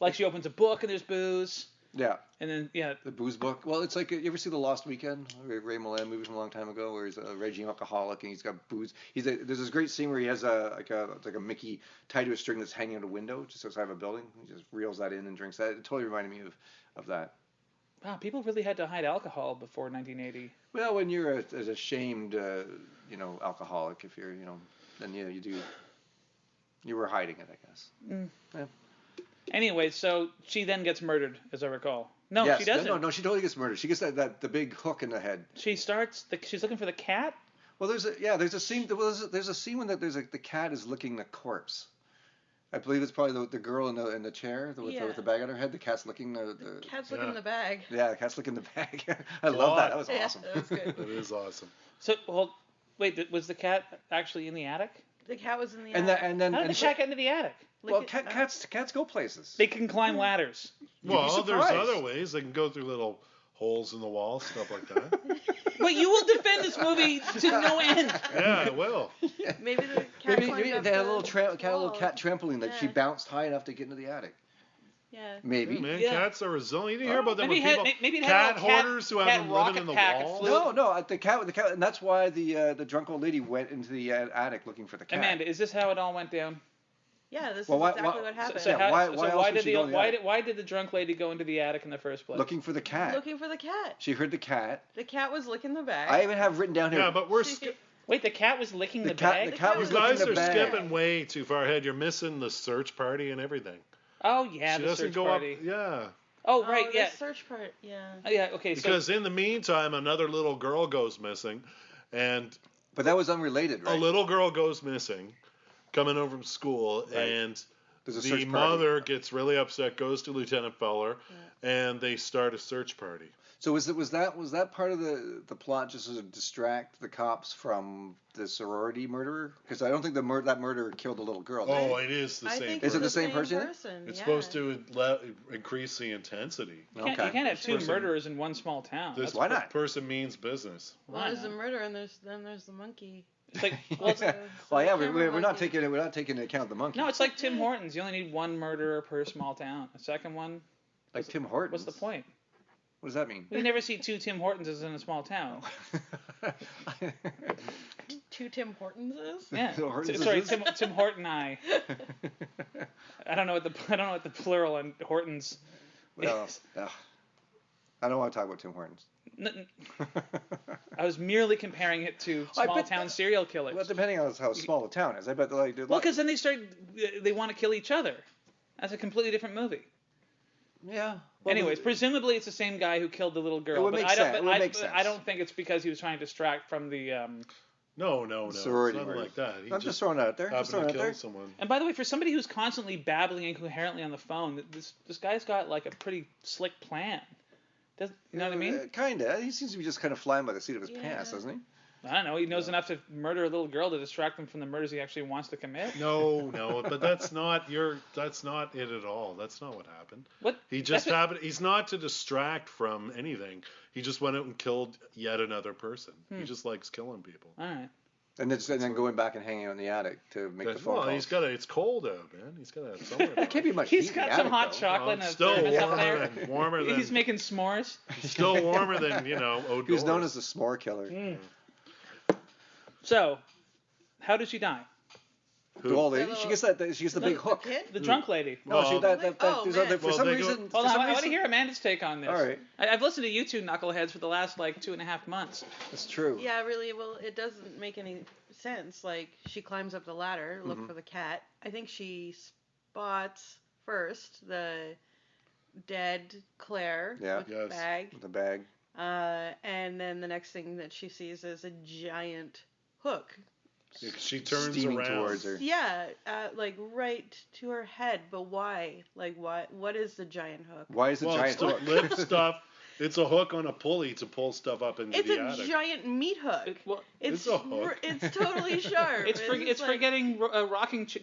Like she opens a book and there's booze. Yeah. And then the booze book. Well, it's like you ever see The Lost Weekend, Ray Milland movie from a long time ago, where he's a raging alcoholic and he's got booze. There's this great scene where he has like a Mickey tied to a string that's hanging out a window just outside of a building. He just reels that in and drinks that. It totally reminded me of that. Wow, people really had to hide alcohol before 1980. Well, when you're as ashamed, alcoholic, if you're, then you do. You were hiding it, I guess. Mm. Yeah. Anyway, so she then gets murdered, as I recall. No, yes, she doesn't. No, she totally gets murdered. She gets the big hook in the head. She's looking for the cat. Well, there's a scene. There's a scene when the cat is licking the corpse. I believe it's probably the girl in the chair with the bag on her head. The cat's licking the cat's licking the bag. Yeah, the cat's licking the bag. I love that. That was awesome. That was good. That is awesome. So, wait, was the cat actually in the attic? The cat was in the attic. attic. How did the cat get into the attic? Well, cats go places. They can climb ladders. Well, there's other ways. They can go through little holes in the wall, stuff like that. But you will defend this movie to no end. Yeah, I will. Maybe the cat Maybe they had a little cat trampoline that she bounced high enough to get into the attic. Yeah. Maybe. Yeah, man, cats are resilient. You didn't hear about them maybe when people cat hoarders who have been living in the walls. No, the cat, and that's why the drunk old lady went into the attic looking for the cat. Amanda, is this how it all went down? Yeah, this is exactly what happened. Why did the drunk lady go into the attic in the first place? Looking for the cat. Looking for the cat. She heard the cat. The cat was licking the bag. I even have written down here. Yeah, but we're wait, the cat was licking the bag? The cat was you guys licking the bag. are skipping way too far ahead. You're missing the search party and everything. Oh yeah, she the doesn't search go party. Up, yeah. Oh right, yeah. The search part, yeah. Oh, yeah, okay. Because in the meantime, another little girl goes missing, and but that was unrelated, right? A little girl goes missing, coming home from school, right. And the mother gets really upset, goes to Lieutenant Feller, and they start a search party. So was that part of the plot just to distract the cops from the sorority murderer? Because I don't think that murderer killed the little girl. Oh, it is the same. Is it the same person? It's supposed to increase the intensity. You can't have two murderers in one small town. Why not? Person means business. Well, there's the murder and there's the monkey. It's like, we're not taking into account the monkey. No, it's like Tim Hortons. You only need one murderer per small town. A second one. Like Tim Hortons. What's the point? What does that mean? We never see two Tim Hortonses in a small town. Two Tim Hortonses? Yeah. Sorry, Tim Horton. I don't know what the plural on Hortons is. I don't want to talk about Tim Hortons. I was merely comparing it to small town serial killers. Well, depending on how small the town is, I bet they Well, because then they want to kill each other. That's a completely different movie. Yeah. Well, anyways, presumably it's the same guy who killed the little girl. It would make sense. I don't think it's because he was trying to distract from the. No. Sorority it's nothing like that. I'm just throwing it out there. Happened to kill someone. And by the way, for somebody who's constantly babbling incoherently on the phone, this guy's got like a pretty slick plan. You know what I mean? Kinda. He seems to be just kind of flying by the seat of his pants, doesn't he? I don't know. He knows enough to murder a little girl to distract him from the murders he actually wants to commit. No, but that's not it at all. That's not what happened. What? He's not to distract from anything. He just went out and killed yet another person. He just likes killing people. All right. And then going back and hanging out in the attic to make the phone calls. It's cold out, man. He's got to have somewhere. There can't be much He's heat got in the some attic, hot though. chocolate and a Still thermos up warmer there. and warmer than. He's making s'mores. Still warmer than outdoors. He was known as the s'more killer. So, how does she die? The old lady. She gets the big hook. The drunk lady. No, for some Hold reason. on, I want to hear Amanda's take on this. All right. I've listened to you two knuckleheads for the last 2.5 months. That's true. Yeah, really. Well, it doesn't make any sense. Like, she climbs up the ladder, look for the cat. I think she spots first the dead Claire with the bag. With the bag. And then the next thing that she sees is a giant hook. She turns steaming around towards her. Yeah, like right to her head. But why? Like, what is the giant hook? Why is the giant hook? Lift stuff. It's a hook on a pulley to pull stuff up into the attic. It's a giant meat hook. It's a hook. It's totally sharp. It's for getting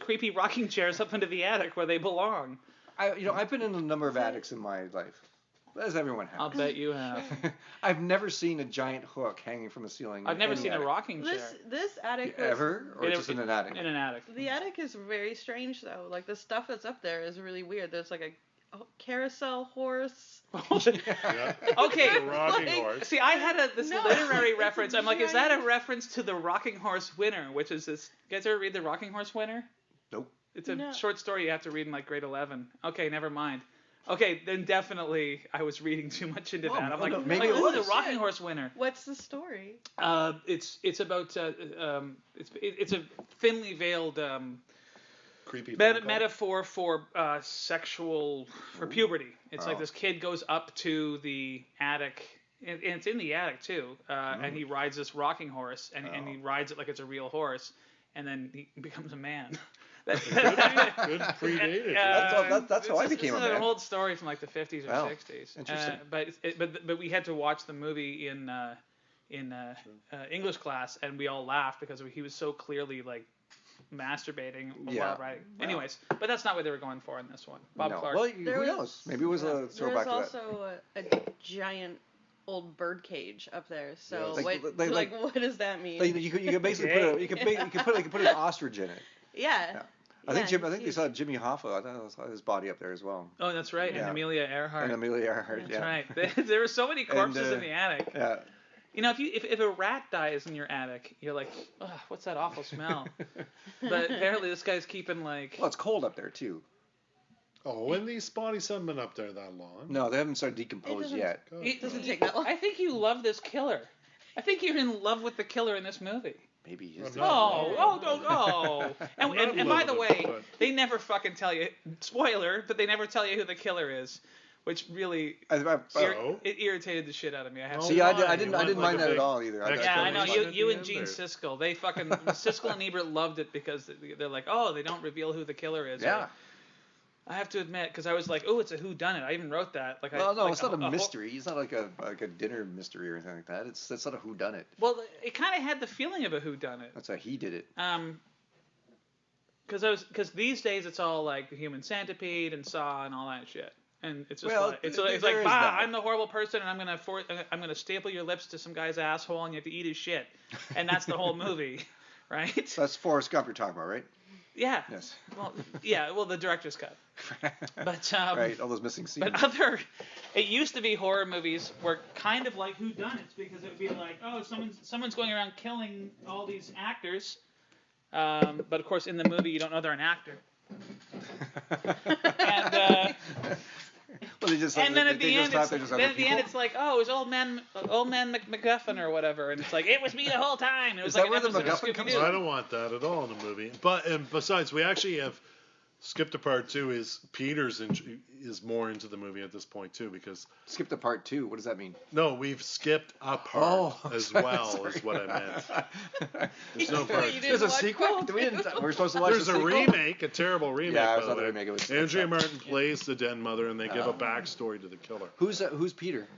creepy rocking chairs up into the attic where they belong. I've been in a number of attics in my life, as everyone has. I'll bet you have. I've never seen a giant hook hanging from the ceiling. I've never seen a rocking chair. This attic was, ever, or just in an attic? In an attic. The attic is very strange though. Like the stuff that's up there is really weird. There's like a carousel horse. Yeah. Okay. The rocking horse. See, I had this literary it's reference. I'm like, is that a reference to the Rocking Horse Winner, which is this? You guys ever read the Rocking Horse Winner? Nope. It's a short story you have to read in like grade 11. Okay, never mind. Okay, then definitely I was reading too much into that. I'm like, maybe it the was. Rocking Horse Winner. What's the story? It's about it's a thinly veiled Creepy metaphor for for puberty. It's like Oh. this kid goes up to the attic, and it's in the attic too, and he rides this rocking horse, and he rides it like it's a real horse, and then he becomes a man. Good predated. That's how I became a This is man. an old story from like the 50s or Wow. 60s. Interesting. But we had to watch the movie in English class, and we all laughed because he was so clearly like masturbating while writing. Wow. Anyways, but that's not what they were going for in this one. Bob No. Clark. Well, who knows? Maybe it was a There throwback was to that. also a giant old bird cage up there. So Yes. what does that mean? Like, you could basically put an ostrich in it. Yeah. I think they saw Jimmy Hoffa. I thought saw his body up there as well. Oh, that's right. Yeah. And Amelia Earhart. And Amelia Earhart. That's yeah. right. There were so many corpses in the attic. Yeah. You know, if a rat dies in your attic, you're like, ugh, what's that awful smell? But apparently this guy's keeping like. Well, it's cold up there too. Oh, and these bodies haven't been up there that long. No, they haven't started decomposed yet. It doesn't take that long. I think you love this killer. I think you're in love with the killer in this movie. Maybe he is. Oh. And by the way, but- they never fucking tell you. Spoiler, but they never tell you who the killer is, which really it irritated the shit out of me. I have to See, say. I didn't mind that at all either. Yeah, I know. Explanation You at and the Gene end, or- Siskel, they fucking Siskel and Ebert loved it because they're like, oh, they don't reveal who the killer is. Yeah. I have to admit, because I was like, oh, it's a whodunit. I even wrote that. Like, Well, no, like it's not a mystery. It's not like a dinner mystery or anything like that. It's not a whodunit. Well, it kind of had the feeling of a whodunit. That's how he did it. Because these days it's all like the Human Centipede and Saw and all that shit. And it's just Well, like it's there like is bah, that. I'm the horrible person and I'm gonna staple your lips to some guy's asshole and you have to eat his shit. And that's the whole movie, right? So that's Forrest Gump you're talking about, right? Yeah. Yes. Well, yeah. Well, the director's cut. But right, all those missing scenes. But it used to be horror movies were kind of like whodunits because it would be like, oh, someone's going around killing all these actors, but of course in the movie you don't know they're an actor. And well, they just and then at the end, it's it's like, oh, it was old man MacGuffin or whatever, and it's like it was me the whole time. It was Is that like where an the episode of MacGuffin comes Scooby-Doo. I don't want that at all in the movie. And besides, we actually have skipped a part two. Is Peter's is more into the movie at this point too because skip to part 2. What does that mean? no, we've skipped a part as well sorry. is what I meant. There's no part. There's a sequel? We're supposed to watch There's the a sequel? remake, a terrible remake. Yeah, it by was the not a way. remake, it was- Andrea Martin plays the den mother, and they give a backstory to the killer. Who's Peter?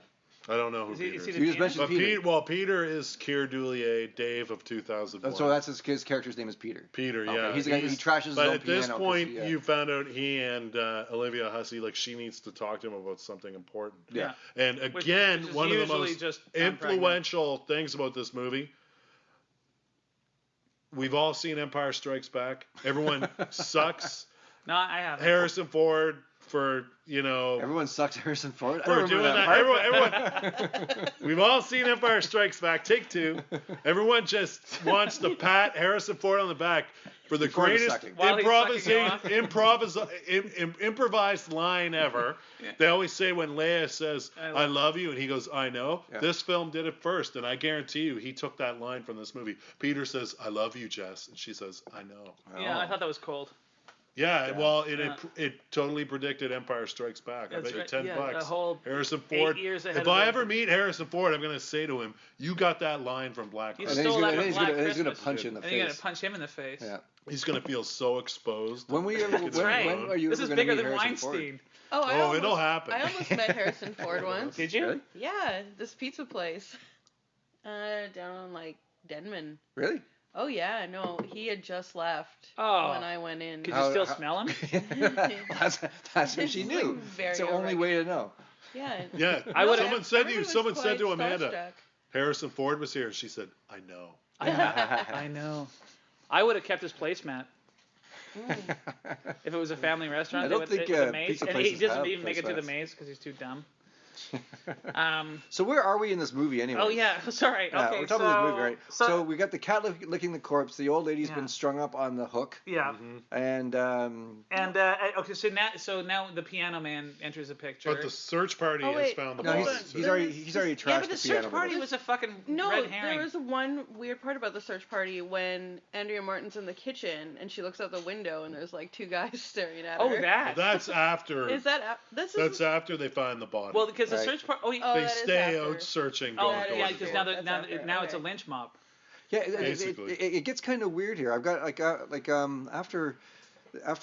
I don't know who Is he Peter the is. You just pianist? mentioned But Peter. Peter is Keir Dulier, Dave of 2001. So that's his character's name is Peter. Peter, Okay, yeah. he's the guy he trashes his But own at this piano 'cause point, he, you found out he and Olivia Hussey, like, she needs to talk to him about something important. Yeah. And Which again, is one of the usually most just, I'm pregnant. influential things about this movie, we've all seen Empire Strikes Back. Everyone sucks No, I haven't. Harrison Ford for, Everyone sucks Harrison Ford. I for don't doing remember that. part. Everyone, we've all seen Empire Strikes Back. Take two. Everyone just wants to pat Harrison Ford on the back for the Before the greatest sucking. While he's sucking you improvised line ever. Yeah. They always say when Leia says, I I love you, and he goes, I know. Yeah. This film did it first, and I guarantee you he took that line from this movie. Peter says, I love you, Jess. And she says, I know. Yeah, I thought that was cold. Yeah, well, Yeah. it totally predicted Empire Strikes Back. I That's bet right. you Yeah, $10. the whole Harrison 8 Ford. years ahead If of I them. ever meet Harrison Ford, I'm going to say to him, you got that line from Black You And Christmas. then stole that from he's Black gonna, he's gonna Christmas. punch you in the And you're face. gonna punch him in the face. Yeah. He's going to feel so exposed. When are you This ever is gonna bigger meet than Harrison Ford? Weinstein. Oh, it'll happen. I almost met Harrison Ford once. Did you? Really? Yeah, this pizza place. Down on like Denman. Really? Oh yeah, no, he had just left Oh. when I went in. Could you still smell him? that's what she It's, knew. like, very It's the only way to know. Yeah. Yeah. I would've- Someone said to you, everybody was someone said to quite Amanda, starstruck. Harrison Ford was here, and she said, I know. I know. I would have kept his placemat. If it was a family restaurant, I they don't would- think, with the maze, pizza and he places doesn't have even make it to the placemats. maze because he's too dumb. So where are we in this movie anyway? Oh yeah, sorry. Yeah, Okay, we're talking about this movie, right? so- So we got the cat licking the corpse. The old lady's Yeah. been strung up on the hook, Yeah. and And okay, so now the piano man enters the picture. But the search party Oh, has wait. found the no, body. he's already trashed yeah, but the the search piano. party with was a fucking No, red herring. there was one weird part about the search party when Andrea Martin's in the kitchen and she looks out the window and there's like two guys staring at her. Oh, that. That's after. Is that this is That's after they find the body. Well, because the Right. search party. Oh, Oh, they that is stay after. out searching. oh, going that door yeah, to because door. now That's after, now it's a okay. lynch mob. Yeah, Basically. it gets kind of weird here. I've got after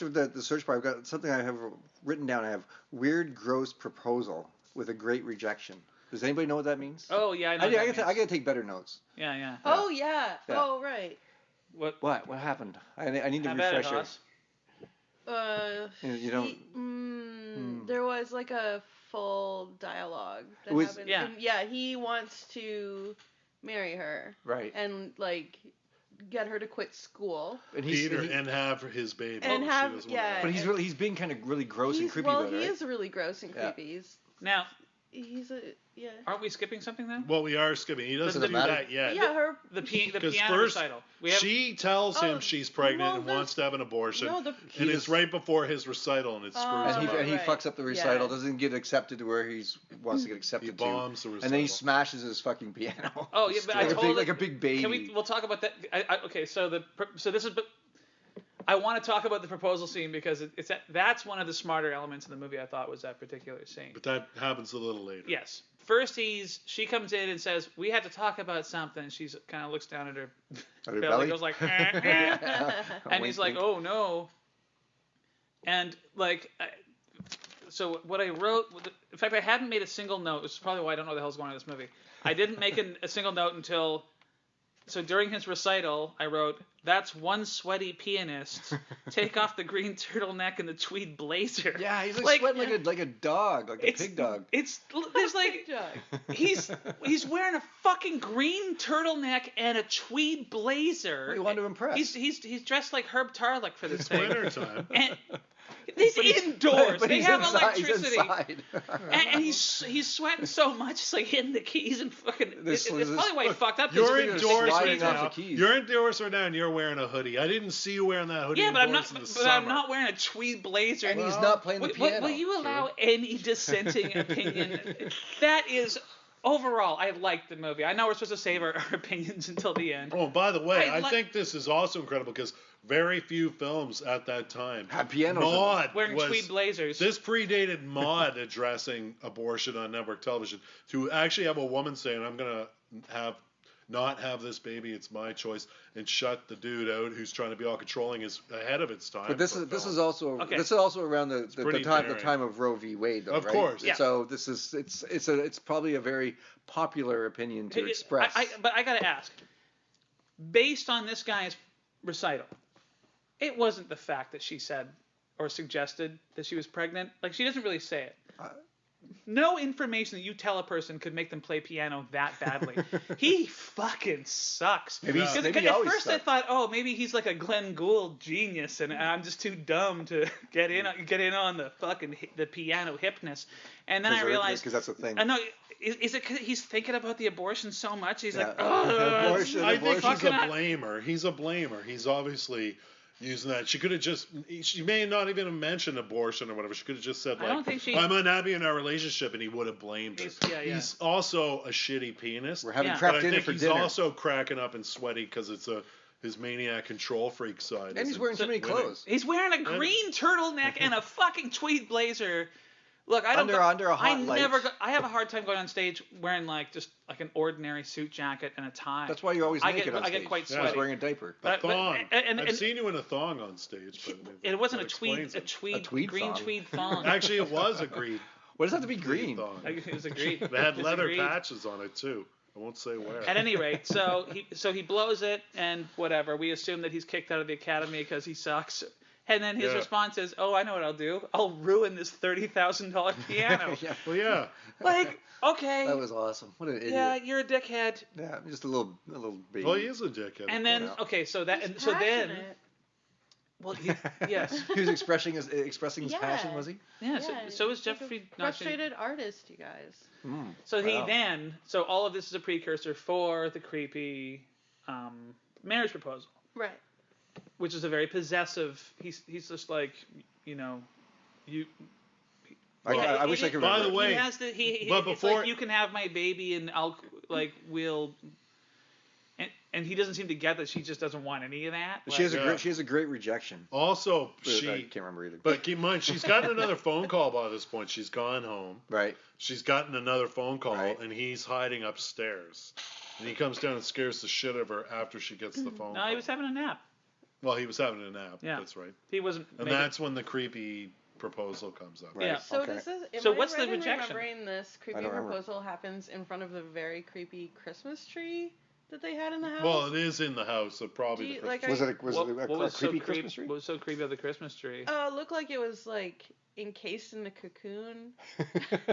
the search party, I've got something I have written down. I have weird, gross proposal with a great rejection. Does anybody know what that means? Oh yeah, I know. I what that gotta means. take better notes. Yeah, yeah. Oh yeah. Yeah. Oh right. What? What happened? I need to How about it, refresh Hoss? You don't. There was like a full dialogue that Was- happened. Yeah. And, yeah, he wants to marry her Right. and like get her to quit school. And Peter and have his baby. And She have- doesn't yeah. want to- But he's being kind of really gross and creepy well, about it, he right? is really gross and Yeah. creepy. Now, He's a yeah. aren't we skipping something then? Well, we are skipping. He doesn't Does it do matter? that yet. Yeah, her. The Because piano first, recital. We have, she tells him Oh, she's pregnant well, and wants to have an abortion. No, the. And it's just- right before his recital, and it screws Oh, him up. And he right. fucks up the recital, Yeah. doesn't get accepted to where he wants to get accepted He to. bombs the recital. And then he smashes his fucking piano. Oh yeah, but I like, totally, like a big baby. Can we? We'll talk about that. Okay, so this is. I want to talk about the proposal scene because that's one of the smarter elements in the movie. I thought was that particular scene. But that happens a little later. Yes. First, she comes in and says, "We have to talk about something." She kind of looks down at her At her belly, belly? goes like, and he's like, "Oh no." And like, so what I wrote, in fact, I hadn't made a single note. This is probably why I don't know what the hell's going on in this movie. I didn't make a single note until. So during his recital, I wrote, "That's one sweaty pianist. Take off the green turtleneck and the tweed blazer." Yeah, he's like sweating like a dog, like a It's- pig dog. There's like he's wearing a fucking green turtleneck and a tweed blazer. What do you want to impress? He's dressed like Herb Tarlick for this It's thing. winter time. And he's indoors. But They he's have inside, electricity. He's inside. And he's sweating so much, it's like hitting the keys and fucking. It's probably why he fucked up. 'cause You're it's indoors sliding right off now. the keys. You're indoors right now, and you're wearing a hoodie. I didn't see you wearing that hoodie. Yeah, but I'm indoors not. in the But I'm summer. not wearing a tweed blazer. And he's not playing the piano. Will you allow any dissenting opinion? That is. Overall, I liked the movie. I know we're supposed to save our opinions until the end. Oh, by the way, I I like- think this is also incredible because very few films at that time Had pianos in them. Maude Wearing was, tweed blazers. This predated Maude addressing abortion on network television. To actually have a woman saying, "I'm gonna not have this baby, it's my choice," and shut the dude out who's trying to be all controlling is ahead of its time. But this for is film. also Okay. this is also around the pretty time daring. of Roe v. Wade, though, Of right? course. Yeah. So this is it's probably a very popular opinion to express. But I gotta ask, based on this guy's recital, it wasn't the fact that she said or suggested that she was pregnant. Like she doesn't really say it. no information that you tell a person could make them play piano that badly. He fucking sucks. Maybe Because he at always first I sucked. thought, oh, maybe he's like a Glenn Gould genius, and I'm just too dumb to get in on the fucking the piano hipness. And then I realized, because that's the thing. I know. Is it 'cause he's thinking about the abortion so much? He's like, Abortion. I think he's fucking a blamer. He's a blamer. He's obviously using that. She could have just. She may not even have mentioned abortion or whatever. She could have just said, I don't think she- I'm unhappy in our relationship, and he would have blamed her. Yeah. He's also a shitty pianist. We're having Yeah. crap But I dinner think for he's dinner. also cracking up and sweaty because it's his maniac control freak side. And he's isn't wearing too many winning. clothes. He's wearing a green turtleneck and a fucking tweed blazer. Look, I don't. Under a hot light. I have a hard time going on stage wearing just an ordinary suit jacket and a tie. That's why you're always naked on I stage. get quite He's sweaty. wearing a diaper. A thong. and I've seen you in a thong on stage. But it wasn't that a tweed, explains it. tweed green thong. tweed thong. Actually, it was a green. What does that have to be green? thong. It was agreed. They had It's leather agreed. patches on it too. I won't say where. At any rate, so he blows it and whatever. We assume that he's kicked out of the academy because he sucks. And then his Yeah. response is, "Oh, I know what I'll do. I'll ruin this $30,000 piano." Yeah. Well, yeah. Like, okay. That was awesome. What an idiot. Yeah, you're a dickhead. Yeah, just a little baby. Well, he is a dickhead. And then, Yeah. okay, so then, Passionate. well, yes, He was expressing his passion, was he? yeah. Yeah, So is he's like a Jeffrey. frustrated artist, you guys. So he Wow. then, so all of this is a precursor for the creepy marriage proposal, Right. which is a very possessive. He's just like, you. I wish I could By remember. the way, he has to. but It's before- like, you can have my baby, and we'll. And he doesn't seem to get that she just doesn't want any of that. She has Yeah. a great rejection. also I she. can't remember either. But keep in mind, she's gotten another phone call by this point. She's gone home. Right. She's gotten another phone call, Right. and he's hiding upstairs. And he comes down and scares the shit out of her after she gets the phone No, call. he was having a nap. Well, he was having a nap. Yeah. That's right. He wasn't. And that's when the creepy proposal comes up. Right. Yeah. So Okay. this is. Am So I what's the right in rejection? remembering this creepy don't remember. proposal happens in front of the very creepy Christmas tree that they had in the house? Well, it is in the house, so Do probably you- the like, Was I- it a, was What, it a, what was creepy so Christmas tree? What was so creepy about the Christmas tree? It looked like it was like encased in a cocoon.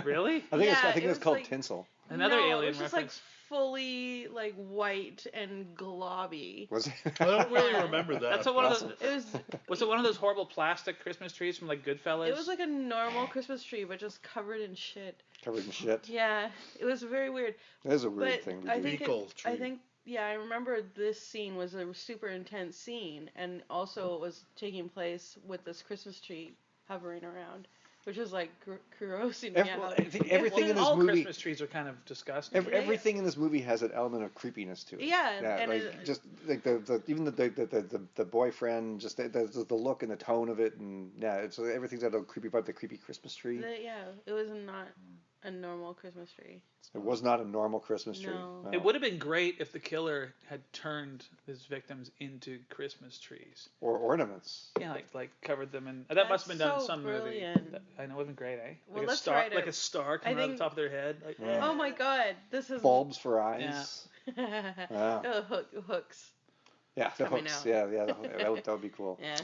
Really? I think Yeah, it's it was called like- tinsel. Another no, alien it was just like reference. fully like white and globby. Was it? I don't really remember that. That's one of Awesome. those. It was Was it one of those horrible plastic Christmas trees from like Goodfellas? it was like a normal Christmas tree but just covered in shit. Covered in shit. Yeah, it was very weird. That is a weird But thing to I do. think Fecal I tree. think yeah, I remember this scene was a super intense scene, and also it was taking place with this Christmas tree hovering around, which is like grossing me out. I think everything in this all movie, Christmas trees are kind of disgusting. everything in this movie has an element of creepiness to it. Yeah, and like it- just like even the boyfriend, just the look and the tone of it, and yeah, it's everything's got a creepy vibe. The creepy Christmas tree. Yeah, it was not a normal Christmas tree. It was not a normal Christmas tree. No. It would have been great if the killer had turned his victims into Christmas trees. Or ornaments. Yeah, like covered them in. That must have been done in so some brilliant. movie. I know, it would have been great, eh? Well, Like a let's star, write like it. a star coming out of the top of their head. Like, Yeah. Oh my God, this is Bulbs for eyes. Yeah. Hooks. Yeah, the Coming hooks. out. Yeah, that would be cool. Yeah.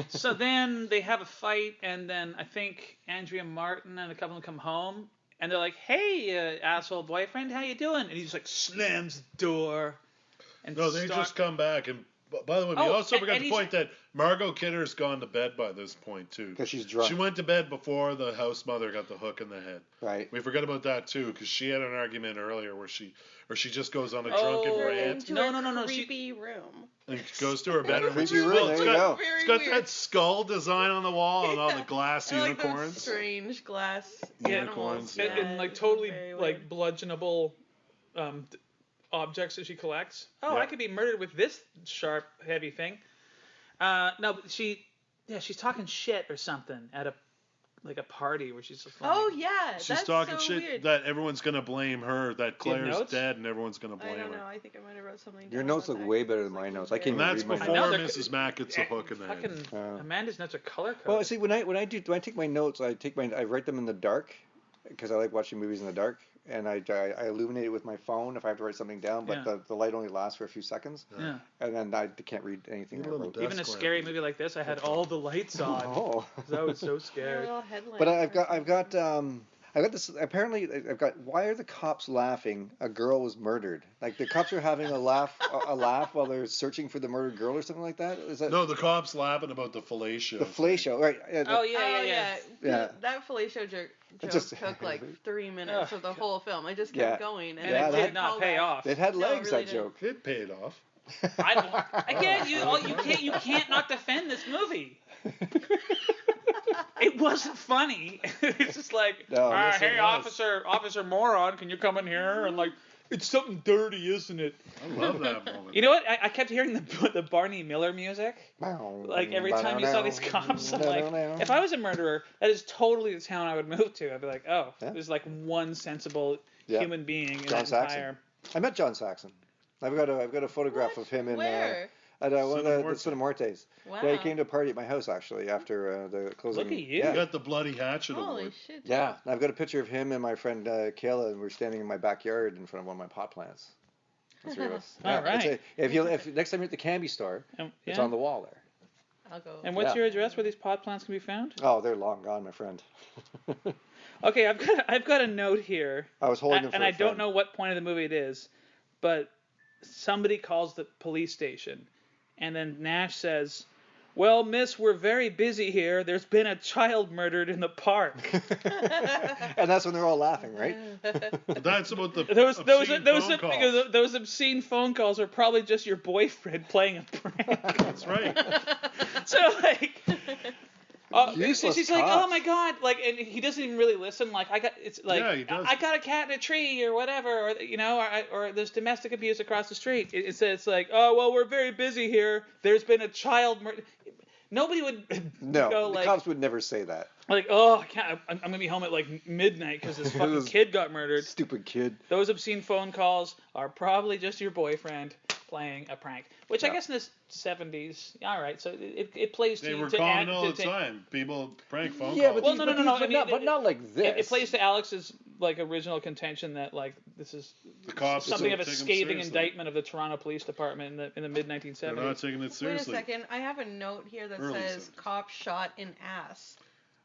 So then they have a fight, and then I think Andrea Martin and a couple of them come home, and they're like, "Hey, asshole boyfriend, how you doing?" And he just like slams the door. And No, they just come back. And by the way, we Oh, also and- forgot and the he's- point that Margot Kidder's gone to bed by this point, too. Because she's drunk. She went to bed before the house mother got the hook in the head. Right. We forgot about that, too, because she had an argument earlier where she just goes on a Oh. drunken rant Into No, a no, no, no, she- creepy room. and goes to her bedroom. Creepy room, Well, there it's you got, go. Very it's got weird. that skull design on the wall and all the glass I like those unicorns. strange glass Unicorns, animals. yeah. and like totally like bludgeonable objects that she collects. Oh, Yeah. I could be murdered with this sharp, heavy thing. No, but she's talking shit or something at a party where she's just like, Oh yeah, She's that's talking so shit weird. that everyone's going to blame her, that Do you have Claire's notes? dead and everyone's going to I blame don't know. her. I think I might have wrote something. Your down notes about look that. way better than It's my like notes. I very- can't And that's read my before I know, they're- Mrs. Mack gets a hook in the head. fucking Amanda's notes are color coded. Well, see, when I take my notes, I write them in the dark because I like watching movies in the dark, and I illuminate it with my phone if I have to write something down, but Yeah. the light only lasts for a few seconds, Yeah. and then I can't read anything. Your I little wrote. desk Even a lamp. scary movie like this, I had all the lights on. Oh. 'Cause I was so They're scared. little headlamps But or I've got I got this. Apparently, I've got. Why are the cops laughing? A girl was murdered. Like the cops are having a laugh while they're searching for the murdered girl or something like that. Is that? No, the cops laughing about the fellatio. The fellatio, right? Yeah. That fellatio joke just took like 3 minutes of the whole film. I just kept going, and it did not pay off. It had legs. Really that joke. It paid off. You can't not defend this movie. It wasn't funny. It's just like, hey, officer moron, can you come in here? And like, it's something dirty, isn't it? I love that moment. You know what? I kept hearing the Barney Miller music. Like every time you saw these cops, I'm like, if I was a murderer, that is totally the town I would move to. I'd be like, there's like one sensible human being in that entire. I met John Saxon. I've got a photograph of him in Where? at one of the Cinemartes. Wow. Yeah, he came to a party at my house actually after the closing. Look at you. Yeah. You got the bloody hatchet Holy award. shit. Yeah, and I've got a picture of him and my friend Kayla, and we're standing in my backyard in front of one of my pot plants. The three of us. All right. If next time you're at the Canby store, it's on the wall there. I'll go. And what's your address where these pot plants can be found? Oh, they're long gone, my friend. Okay, I've got a note here. I was holding them for and a I don't friend. know what point of the movie it is, but somebody calls the police station, and then Nash says, "Well, miss, we're very busy here. There's been a child murdered in the park." And that's when they're all laughing, right? That's about the those obscene phone calls are probably just your boyfriend playing a prank. That's right. So like, Useless she's like, cops. "Oh my god!" Like, and he doesn't even really listen. Like, he does. I got a cat in a tree or whatever, or there's domestic abuse across the street. It's like, "Oh well, we're very busy here. There's been a child murder." Nobody would go the like, cops would never say that. like, "Oh, I can't. I'm gonna be home at like midnight because this fucking kid got murdered." Stupid kid. Those obscene phone calls are probably just your boyfriend playing a prank, which I guess in the 70s, all right. So it plays to. They were to calling add, all to, the to, time. People prank phone Yeah, calls. but no. I mean, but not like this. It plays to Alex's like original contention that like this is The cops something don't of a take 'em scathing seriously. indictment of the Toronto Police Department in the mid 1970s. They're not taking it Wait a seriously. second. I have a note here that Early says 70s. cop shot in ass.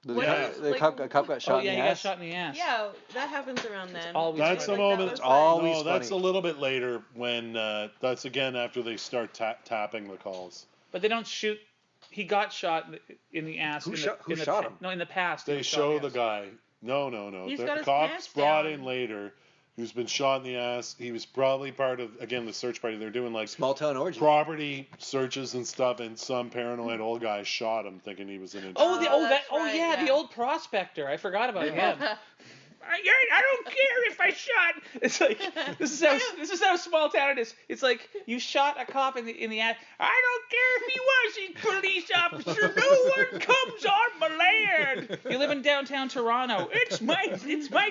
The cop got shot in the he ass. got shot in the ass. Yeah, that happens around then. always That's the Like, moment. that was always No, that's a funny. little bit later when that's again after they start tapping the calls. But they don't shoot. He got shot in the ass. Who in shot- the, who shot him? No, in the past. he They was shot show in the ass. guy. No. He's The got his cops pants brought down. in later, who's been shot in the ass. He was probably part of again the search party. They're doing like Small town orgy. property searches and stuff, and some paranoid old guy shot him, thinking he was an. that's right, the yeah. old prospector. I forgot about him. I don't care if I shot. It's like this is how small town it is. It's like you shot a cop in the ass. I don't care if he was a police officer. No one comes on my land. You live in downtown Toronto. It's my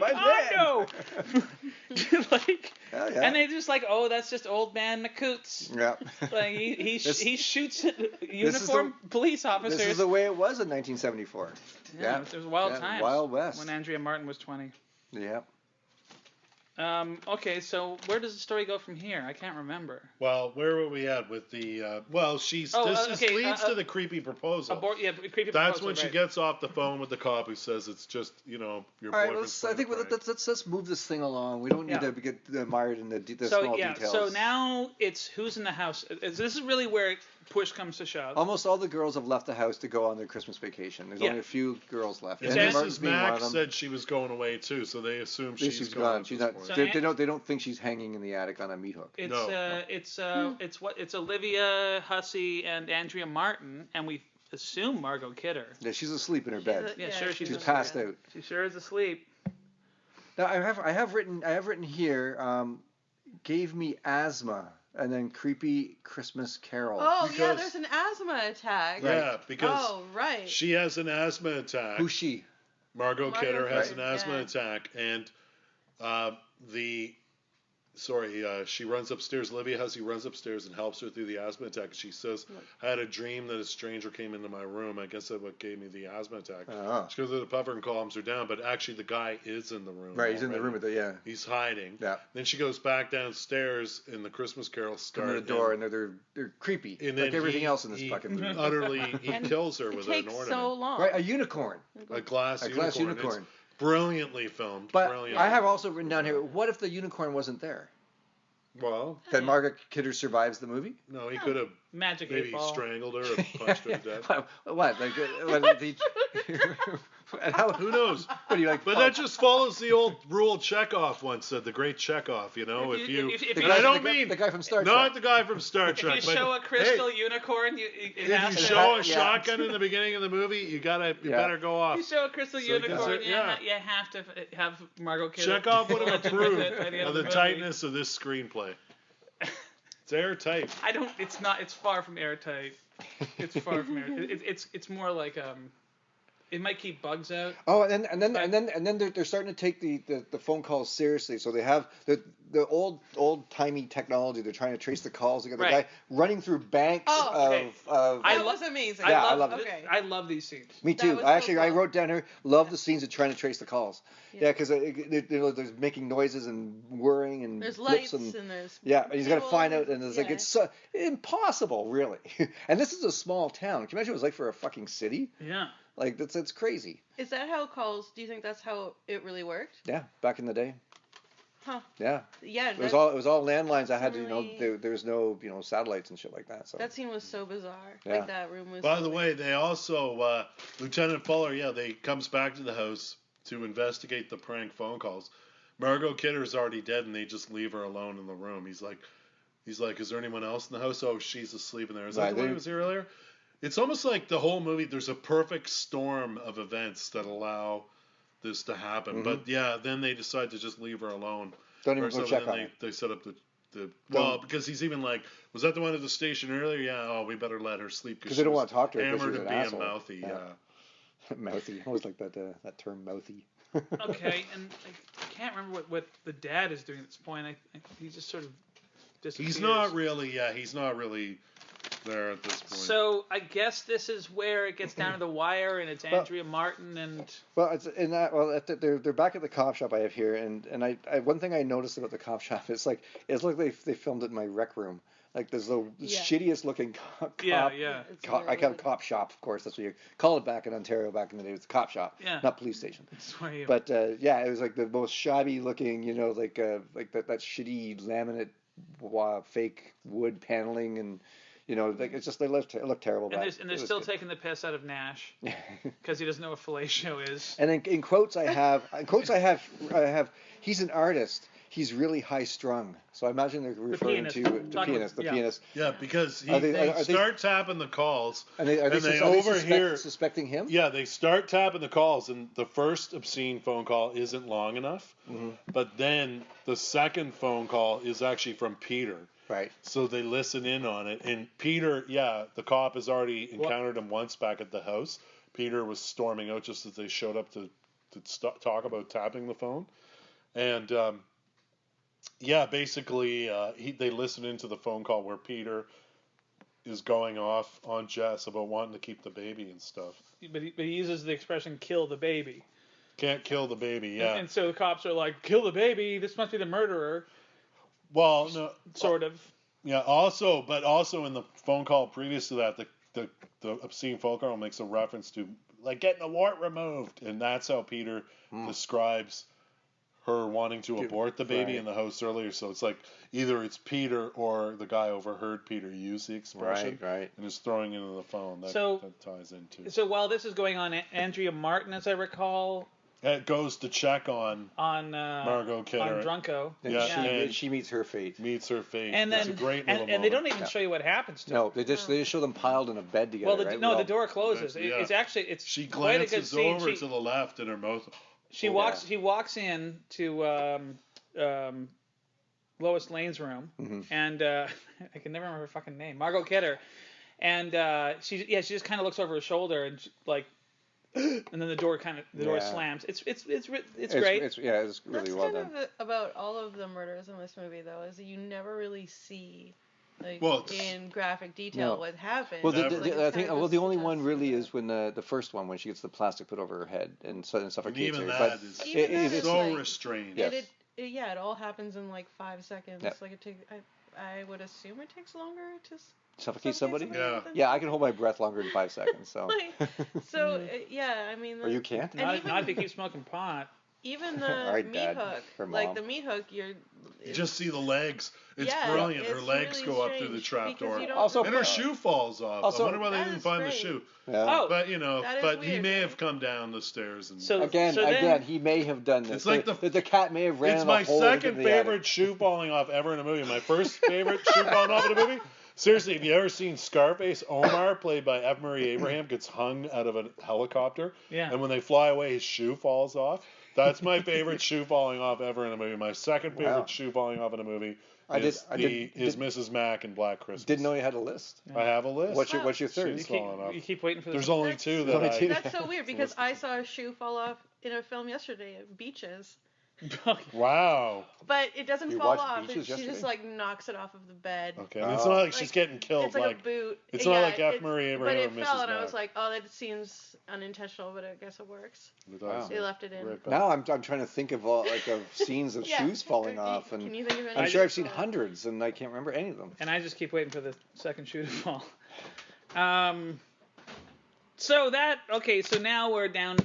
condo. Like, Hell yeah. and they just like, oh, that's just old man McCoots. Yeah. Like he shoots at is uniformed police officers. This is the way it was in 1974. Yeah, it was wild times. Wild West. When Andrea Martin was 20. Yeah. Okay, so where does the story go from here? I can't remember. Well, where were we at with the? This leads to the creepy proposal. Creepy That's proposal, when she right. gets off the phone with the cop who says it's just your All right. boyfriend's I think playing a prank. let's move this thing along. We don't need to get mired in the small details. So now it's who's in the house. This is really where push comes to shove. Almost all the girls have left the house to go on their Christmas vacation. There's only a few girls left. And Andrea Martin's Mrs. being one Mack of them. said she was going away too, so they assume she's gone. She's not. So They don't think she's hanging in the attic on a meat hook. It's Olivia Hussey and Andrea Martin, and we assume Margot Kidder. Yeah, she's asleep in her bed. She's passed out. She sure is asleep. Now I have written here. Gave me asthma. And then creepy Christmas Carol. Oh, yeah, there's an asthma attack. Yeah, because she has an asthma attack. Who's she? Margot Kidder has an Right. asthma attack, and she runs upstairs. Olivia Hussey runs upstairs and helps her through the asthma attack. She says, I had a dream that a stranger came into my room. I guess that's what gave me the asthma attack. She goes to the puffer and calms her down, but actually the guy is in the room. Right, he's in the room with her, He's hiding. Yeah. Then she goes back downstairs and the Christmas carols start. Come to the door and they're creepy. And like then everything else in this fucking movie. He kills her with an ornament. so long. Right, a unicorn. A glass unicorn. Brilliantly filmed. But Brilliantly I have filmed. also written down here, what if the unicorn wasn't there? Well, Then Margaret Kidder survives the movie? no, he could have Magic maybe 8-ball. strangled her or punched her to death. What? Like, what, and how, Who knows? what do you like? But that just follows the old rule Chekhov once said, the great Chekhov, you know, If if you- you... if and you- I don't the guy- mean... the guy from Star Not Trek. the guy from Star If Trek. you but, show a crystal hey, unicorn, it if has you to show a Yeah. shotgun in the beginning of the movie, you better go off. You show a crystal So unicorn, yeah. you have to have Margot Kidder. Chekhov would have legend with approved it by the end of the the movie. tightness of this screenplay. It's airtight. I don't. It's not. It's far from airtight. It's far from airtight. It's more like It might keep bugs out. Oh, and then they're starting to take the phone calls seriously. So they have the old timey technology. They're trying to trace the calls. They got the Right. guy running through banks okay. of. That was amazing. Yeah, I love it. Okay. I love these scenes. Me That too. was I so I cool. wrote down here, love the scenes of trying to trace the calls. Yeah, because there's making noises and whirring and There's blips lights and and there's yeah, and he's got to people, find out, and it's like yeah. it's so impossible, really. And this is a small town. Can you imagine what it was like for a fucking city? Yeah. Like that's crazy. Is that how calls? Do you think that's how it really worked? Yeah, back in the day. Huh. Yeah. Yeah. It was all landlines. I had to, really- there was no, satellites and shit like that. So That scene was so bizarre. Yeah. Like that room was. By so the way, weird. they also, Lieutenant Fuller, they comes back to the house to investigate the prank phone calls. Margot Kidder's already dead, and they just leave her alone in the room. He's like, is there anyone else in the house? Oh, she's asleep in there. Is that Right, the one they- who was here earlier? It's almost like the whole movie, there's a perfect storm of events that allow this to happen. Mhm. But yeah, then they decide to just leave her alone. Don't even Or go something, check and on her. they set up well, because he's even like, was that the one at the station earlier? Yeah, oh, we better let her sleep. Because they don't she want to talk to her because hammered she's an and being asshole. mouthy, yeah. Mouthy. I always like that term, mouthy. Okay, and I can't remember what the dad is doing at this point. He just sort of disappears. He's not really there at this point. So I guess this is where it gets down to the wire, and it's Andrea Martin and. Well, it's in that. Well, they're back at the cop shop I have here, and I one thing I noticed about the cop shop is like it's like they filmed it in my rec room. Like there's the Yeah. shittiest looking cop. Yeah. It's I call really- it cop shop, of course. That's what you call it back in Ontario back in the day. It was a cop shop, Yeah. not police station. That's why you- But yeah, it was like the most shabby looking, like that shitty laminate fake wood paneling, and like it's just it looked terrible. And back. they're It was still good. taking the piss out of Nash because he doesn't know what fellatio is. And in quotes I have he's an artist. He's really high strung. So I imagine they're referring pianist. to the Talking- pianist. The yeah. pianist. Yeah, because Are they- they are they- start tapping the calls, And they overhear. suspecting him. Yeah, they start tapping the calls, and the first obscene phone call isn't long enough. Mm-hmm. But then the second phone call is actually from Peter. Right. So they listen in on it, and Peter, the cop has already encountered him once back at the house. Peter was storming out just as they showed up to talk about tapping the phone, and basically they listen into the phone call where Peter is going off on Jess about wanting to keep the baby and stuff. But he uses the expression "kill the baby." Can't kill the baby, yeah. And so the cops are like, "Kill the baby. This must be the murderer." Well, no, Sort of. yeah. Also in the phone call previous to that, the obscene phone call makes a reference to like getting the wart removed, and that's how Peter describes her wanting to abort the baby Right. in the house earlier. So it's like either it's Peter or the guy overheard Peter use the expression Right. and is throwing it into the phone. That ties into. So while this is going on, Andrea Martin, as I recall, It goes to check on Margot Kidder. on Drunko. And Yeah, and she meets her fate. meets her fate. And then it's a great little and they don't moment. even show you what happens to No, her. they just show them piled in a bed together. Well, right? the door closes. Yeah. It's actually She quite a good glances scene. over to the left, and her mouth. She walks in to Lois Lane's room, and I can never remember her fucking name, Margot Kidder, and she just kind of looks over her shoulder and and then the door slams. It's great. It's really That's well kind done. of about all of the murders in this movie, though, is that you never really see, like, Well, in graphic detail No. what happened. Well, Never. I think the only one really is when the first one when she gets the plastic put over her head and And suffocates even her. that But is Even that it's is so like- restrained. Yes. It all happens in like 5 seconds. Yep. Like it takes. I would assume it takes longer to Suffocate somebody? Yeah. than- Yeah, I can hold my breath longer than 5 seconds. So. Yeah, I mean. Or you can't? And Not if you keep smoking pot. Even the All right, meat Dad, hook, for like Mom. the meat hook, You just see the legs. It's Yeah, brilliant. Her it's legs really go up through the strange because trapdoor. you don't Also, And her shoe falls off. Also- I wonder why they That didn't is find the strange. shoe. Yeah. Oh, But That is he weird, may right? have come down the stairs and. so Again, so then, he may have done this. It's like the cat may have ran It's in a my hole to get second in the attic. favorite shoe falling off ever in a movie. My first favorite shoe falling off in a movie. Seriously, have you ever seen Scarface? Omar, played by F. Murray Abraham, gets hung out of a helicopter. Yeah. And when they fly away, his shoe falls off. That's my favorite shoe falling off ever in a movie. My second favorite Wow. shoe falling off in a movie I is did- Mrs. Mack in Black Christmas. Didn't know you had a list. I have a list. What's your third? Shoes falling off. you keep waiting for the. There's only That's- two There's only that two. I. That's so weird because I saw a shoe fall off in a film yesterday, Beaches. Wow. But it doesn't You fall watched off. Beaches She just yesterday? like knocks it off of the bed. Okay. And it's not like she's Like, getting killed. It's like a boot. It's not like F. it's- Murray But Abraham it or fell, Mrs. and I Mack. was like, oh, that seems unintentional, but I guess it works. Wow. They left it in. Right back. Now I'm trying to think of of scenes of Yeah. shoes falling off, and Can you think of any? I'm sure I've seen shoes? hundreds, and I can't remember any of them. And I just keep waiting for the second shoe to fall. So now we're down.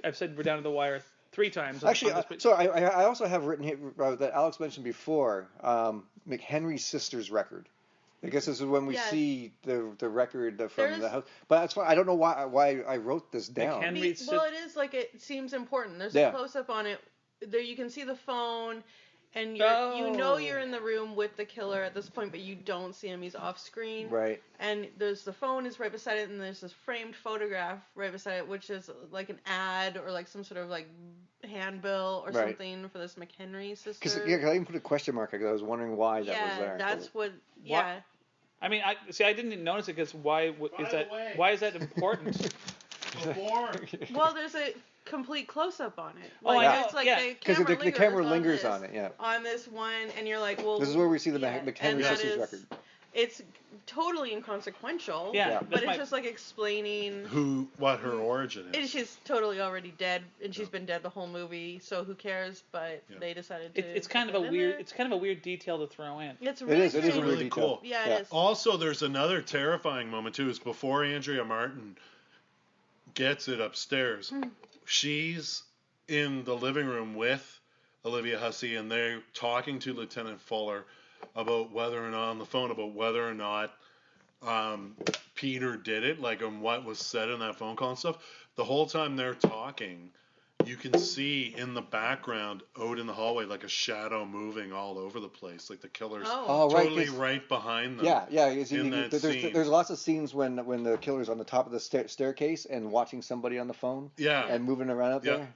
I've said we're down to the wire 3 times. Actually, on this, but- so I also have written here that Alex mentioned before, McHenry's sister's record. I guess this is when we Yes. see the record from There's- the house. But that's why I don't know why I wrote this down. McHenry- Well, it is like it seems important. There's Yeah. a close up on it. There you can see the phone, and you Oh. know you're in the room with the killer at this point, but you don't see him. He's off screen. Right. And there's the phone is right beside it, and there's this framed photograph right beside it, which is like an ad or like some sort of like handbill or Right. something for this McHenry sister. Because I even put a question mark because I was wondering why that was there. that's what. Yeah. I mean, I didn't notice it because why is that important? Before. Well, there's a complete close up on it. Oh, Like, I know, it's like yeah. the Because camera the camera lingers this, on it, yeah. On this one, and you're like, well. This is where we see the yeah, McHenry and that sister's is- record. It's totally inconsequential. Yeah, But it's just like explaining. What her origin And is. she's totally already dead, and she's been dead the whole movie. So who cares? But Yeah. they decided to. It's kind of put a that weird. there. It's kind of a weird detail to throw in. It's It really is a strange. weird really detail. cool. Yeah, Yeah. it is. Also, there's another terrifying moment too. Is before Andrea Martin gets it upstairs, she's in the living room with Olivia Hussey, and they're talking to Lieutenant Fuller about whether or not on the phone about whether or not Peter did it, like on what was said in that phone call and stuff. The whole time they're talking, you can see in the background out in the hallway like a shadow moving all over the place, like the killer's Oh, right, totally 'cause- right behind them. Yeah. In that scene. There's lots of scenes when the killer's on the top of the staircase and watching somebody on the phone. Yeah. And moving around up Yeah, there.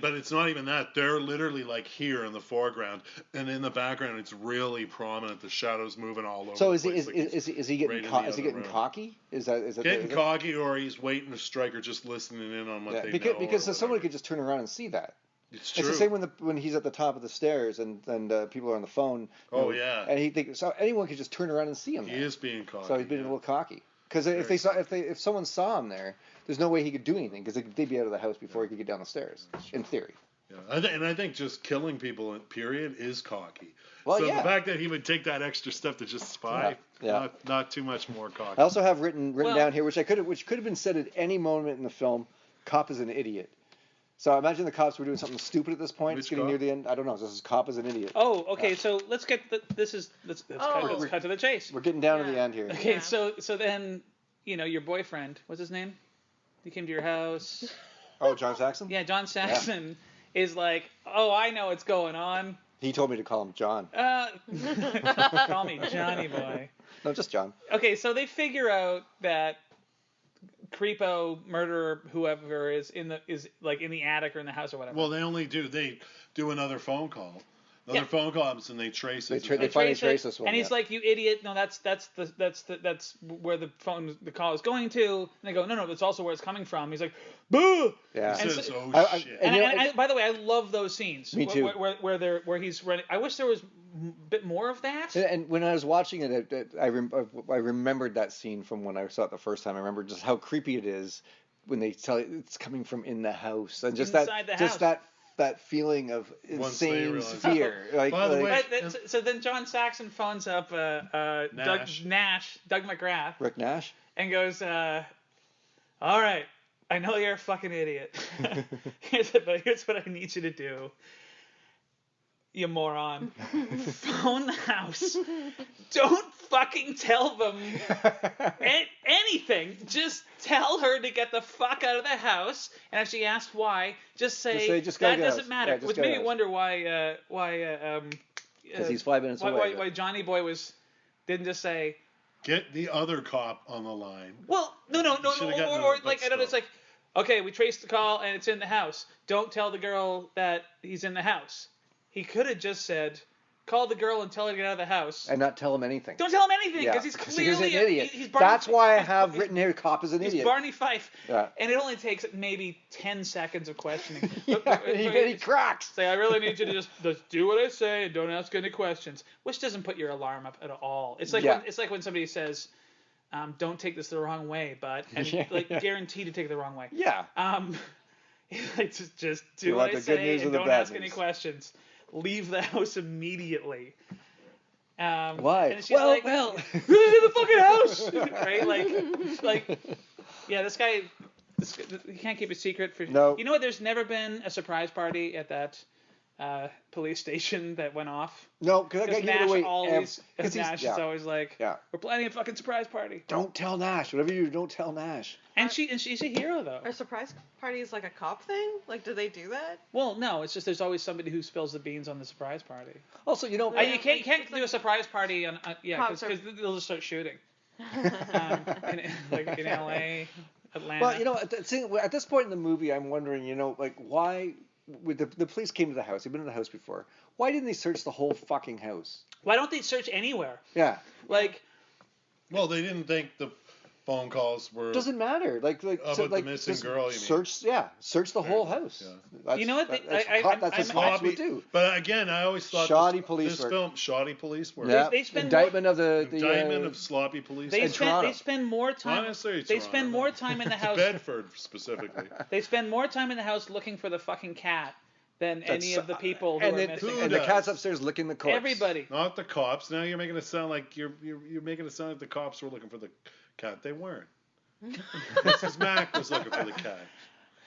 but it's not even that. They're literally like here in the foreground, and in the background, it's really prominent. The shadows moving all over. So the is he place, like he's is he getting right in co- the is he other getting room. cocky? Is that Getting cocky, or he's waiting to strike, or just listening in on what Yeah, they because know. because or someone whatever. could just turn around and see that. It's true. It's the same when he's at the top of the stairs and people are on the phone. you Oh, know, yeah. And he thinks so anyone could just turn around and see him. He there. is being cocky. So he's being a yeah. little cocky. Because if someone saw him there, there's no way he could do anything because they'd be out of the house before he could get down the stairs. In theory. Yeah, I think just killing people, period, is cocky. Well, so yeah. the fact that he would take that extra step to just spy, Yeah. Not too much more cocky. I also have written Well- down here, which could have been said at any moment in the film. Cop is an idiot. So I imagine the cops were doing something stupid at this point. It's Which getting cop? near the end. I don't know. This is cop is an idiot. Oh, okay. Yeah. So let's get let's Oh. cut to the chase. We're getting down to Yeah. the end here. Okay, Yeah. so then your boyfriend, what's his name? He came to your house. Oh, John Saxon? Yeah, John Saxon is like, oh, I know what's going on. He told me to call him John. Call me Johnny boy. No, just John. Okay, so they figure out that creepo murderer whoever is in the attic or in the house or whatever. Well, they do another phone call. Another Yeah. phone call happens and they trace it. They finally trace this one. and he's yeah. like, "You idiot! No, that's where the call is going to." And they go, "No, that's also where it's coming from." He's like, "Boo!" Yeah. He And says, so- oh I- shit. and you know, And by the way, I love those scenes. Me too. Where he's running. I wish there was a bit more of that. And when I was watching it, I remembered that scene from when I saw it the first time. I remember just how creepy it is when they tell it it's coming from in the house, and just Inside the house. that that feeling of Once they insane realize- fear. Like, By the like way- But so then John Saxon phones up Doug McGrath, Rick Nash. and goes, all right, I know you're a fucking idiot. Here's what I need you to do. You moron. Phone the house. Don't fucking tell them anything. Just tell her to get the fuck out of the house. And if she asks why, just say just go that to the doesn't house. matter. Yeah, just Which go to made the me house. wonder why Because he's 5 minutes away. why Johnny Boy didn't just say, Get the other cop on the line. well, no, Should've gotten or a like, I don't know, it's like, okay, we traced the call and it's in the house. Don't tell the girl that he's in the house. He could have just said, call the girl and tell her to get out of the house. And not tell him anything. Don't tell him anything because he's He's clearly an idiot. He's Barney, That's why I have written here, cop is an he's idiot. Barney Fife. Yeah. And it only takes maybe 10 seconds of questioning. He cracks. Say, I really need you to just do what I say and don't ask any questions, which doesn't put your alarm up at all. It's like when somebody says, don't take this the wrong way, but guaranteed to take it the wrong way. Yeah. Like just do You what want I the good say news and or the don't bad ask any news? questions. Leave the house immediately. Why? And she's like, well. in the fucking house, right? Like, yeah, this guy, he can't keep a secret for. No. You know what? There's never been a surprise party at that police station that went off. No, because I got Nash away. always, Because Nash is always like, we're planning a fucking surprise party. Don't tell Nash. Whatever you do, don't tell Nash. And she's a hero though. Are surprise parties like a cop thing? Like, do they do that? Well, no, it's just there's always somebody who spills the beans on the surprise party. Also, you know, You can't do a surprise party on because they'll just start shooting. in L.A., Atlanta. Well, you know, at this point in the movie, I'm wondering, you know, like why with the police came to the house. They've been in the house before. Why didn't they search the whole fucking house? Why don't they search anywhere? Yeah. Like. Well, they didn't think the phone calls were. Doesn't matter. Like about the missing girl. You mean? Search the whole house. Yeah. That's, you know what? That's what cops would do. But again, I always thought shoddy police work. Shoddy police work. Yeah. They spend indictment of of sloppy police. They spend more time. Not necessarily They Toronto, spend more time in the house. Bedford specifically. They spend more time in the house looking for the fucking cat than any of the people who are missing. And the cat's upstairs licking the corpse. Everybody. Not the cops. Now you're making it sound like you're making it sound like the cops were looking for the cat. They weren't. Mrs. Mack was looking for the cat.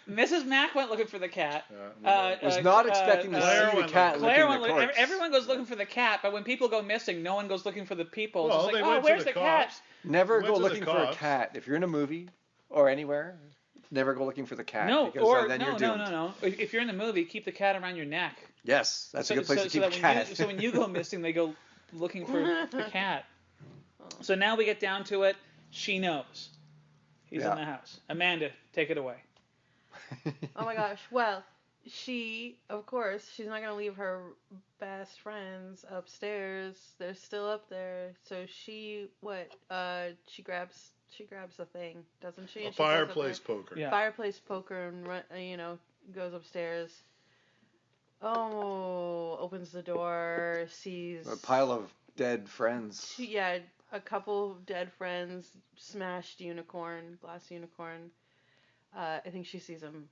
Mrs. Mack went looking for the cat. Was not expecting to see the cat Claire licking the corpse. Everyone goes looking for the cat, but when people go missing, no one goes looking for the people. Well, It's they like, went to where's the the cat? cops. Never Went go to the looking for a cops. cat. If you're in a movie or anywhere, never go looking for the cat. No, because or then you're no. doomed. If you're in the movie, keep the cat around your neck. Yes, that's a good place to keep that a cat. so when you go missing, they go looking for the cat. So now we get down to it. She knows. He's in the house. Amanda, take it away. Oh my gosh. Well, of course, she's not gonna leave her best friends upstairs. They're still up there. So she grabs a thing, doesn't she? A fireplace poker. Yeah. Fireplace poker and goes upstairs. Oh, opens the door, sees A pile of dead friends. a couple of dead friends, smashed unicorn, glass unicorn. I think she sees him.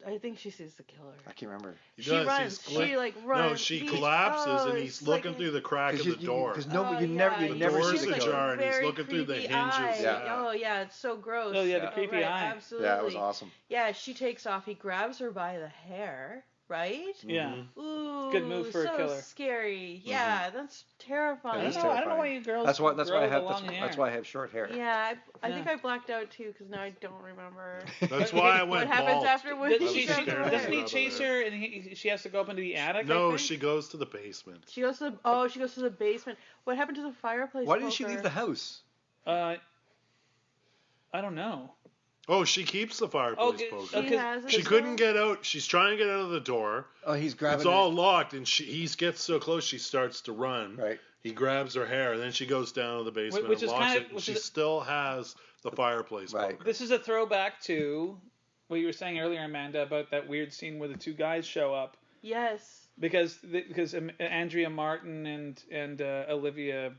I think she sees the killer. I can't remember. She runs. She runs. No, she collapses and he's looking through the crack of the door. Because you never door's see the killer. ajar and he's looking through the Creepy hinges. eye. Yeah. Oh yeah, it's so gross. Oh, yeah, the creepy right, eye. Absolutely. Yeah, it was awesome. Yeah, she takes off. He grabs her by the hair. Right? Yeah. Ooh, Good move for a killer. Scary. Yeah, that's terrifying. I don't know why you girls That's why grow I have the long hair. that's why I have short hair. Yeah, I think I blacked out too because now I don't remember. That's why I What went happens bald. after when Doesn't she grabs her he hair? chase her and she has to go up into the attic? I No, think? she goes to the basement. She goes to the basement. What happened to the fireplace? Why didn't she poker? leave the house? I don't know. Oh, she keeps the fireplace Okay, poker. She has it She as couldn't well? get out. She's trying to get out of the door. Oh, he's grabbing. It's all locked, and he gets so close she starts to run. Right. He grabs her hair, and then she goes down to the basement Which and is locks kind of- it. And which she is- still has the fireplace Right. poker. This is a throwback to what you were saying earlier, Amanda, about that weird scene where the two guys show up Yes. because Andrea Martin and Olivia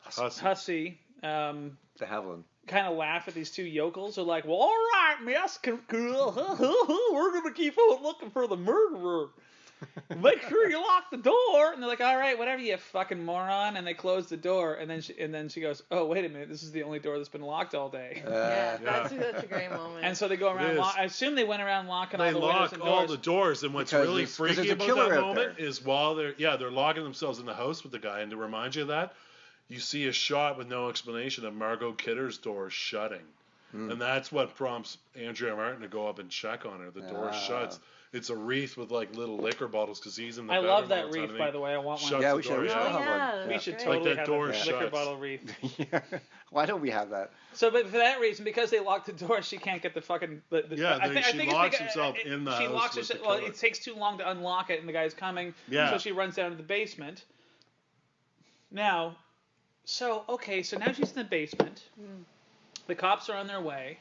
Hussey. Hussey De Havilland. kind of laugh at these two yokels. They're like, well, all right, miss, we're going to keep on looking for the murderer. Make sure you lock the door. And they're like, all right, whatever, you fucking moron. And they close the door. And then she goes, oh, wait a minute, this is the only door that's been locked all day. That's such a great moment. And so they go around. I assume they went around locking all the windows and doors. They lock all the doors. And what's really freaky about that moment is while they're locking themselves in the house with the guy. And to remind you of that, you see a shot with no explanation of Margot Kidder's door shutting. And that's what prompts Andrea Martin to go up and check on her. The door shuts. It's a wreath with like little liquor bottles because he's in the bedroom. I love that wreath, by the way. I want one. Yeah, we should have one. We should totally have a liquor bottle wreath. Yeah. Why don't we have that? So, but for that reason, because they locked the door, she can't get the fucking. She locks herself in the house. She locks herself. Well, it takes too long to unlock it, and the guy's coming. Yeah. So she runs down to the basement. Now, so now she's in the basement. The cops are on their way.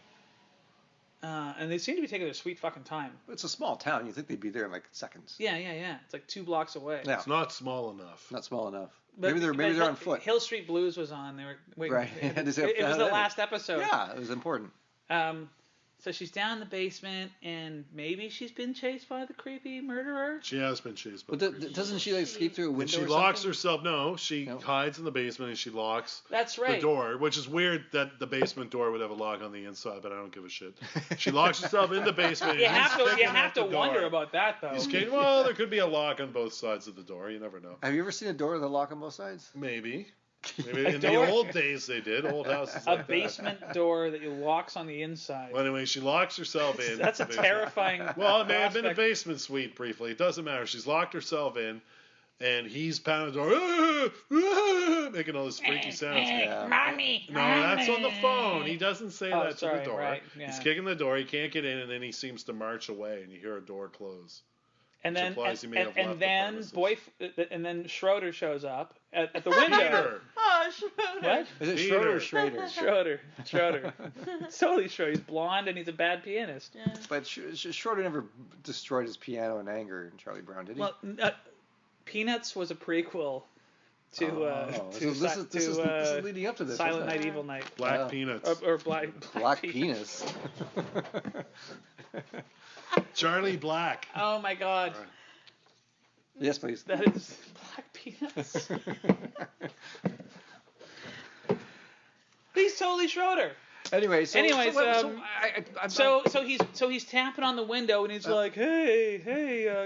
And they seem to be taking their sweet fucking time. It's a small town. You think they'd be there in like seconds. Yeah. It's like 2 blocks away. Yeah. It's not small enough. Not small enough. But, maybe they're on foot. Hill Street Blues was on. They were waiting. Right. It was the last episode. Yeah, it was important. So she's down in the basement, and maybe she's been chased by the creepy murderer. She has been chased by. But doesn't she like escape through a window? She locks herself. No, she hides in the basement and she locks. That's right. The door, which is weird that the basement door would have a lock on the inside, but I don't give a shit. She locks herself in the basement. You have to wonder about that though. Well, there could be a lock on both sides of the door. You never know. Have you ever seen a door with a lock on both sides? Maybe in the old days they did. Old houses. A basement door that locks on the inside. Well, anyway, she locks herself in. That's a terrifying. Well, it may have been a basement suite briefly. It doesn't matter. She's locked herself in, and he's pounding the door, making all this freaky sounds. Mommy. No, that's on the phone. He doesn't say that to the door. Right, yeah. He's kicking the door. He can't get in, and then he seems to march away, and you hear a door close. And then Schroeder shows up at the window. Oh, Schroeder. What? Is it Schroeder or Schrader? Schroeder. It's totally Schroeder. He's blonde and he's a bad pianist. Yeah. But Schroeder never destroyed his piano in anger in Charlie Brown, did he? Well, Peanuts was a prequel to this is leading up to this. Silent Night, Evil Night. Black Peanuts. Or Black Penis. Charlie Black. Oh my God. Right. Yes, please. That is Black Peanuts. He's totally Schroeder. Anyways, he's tapping on the window and he's like, hey,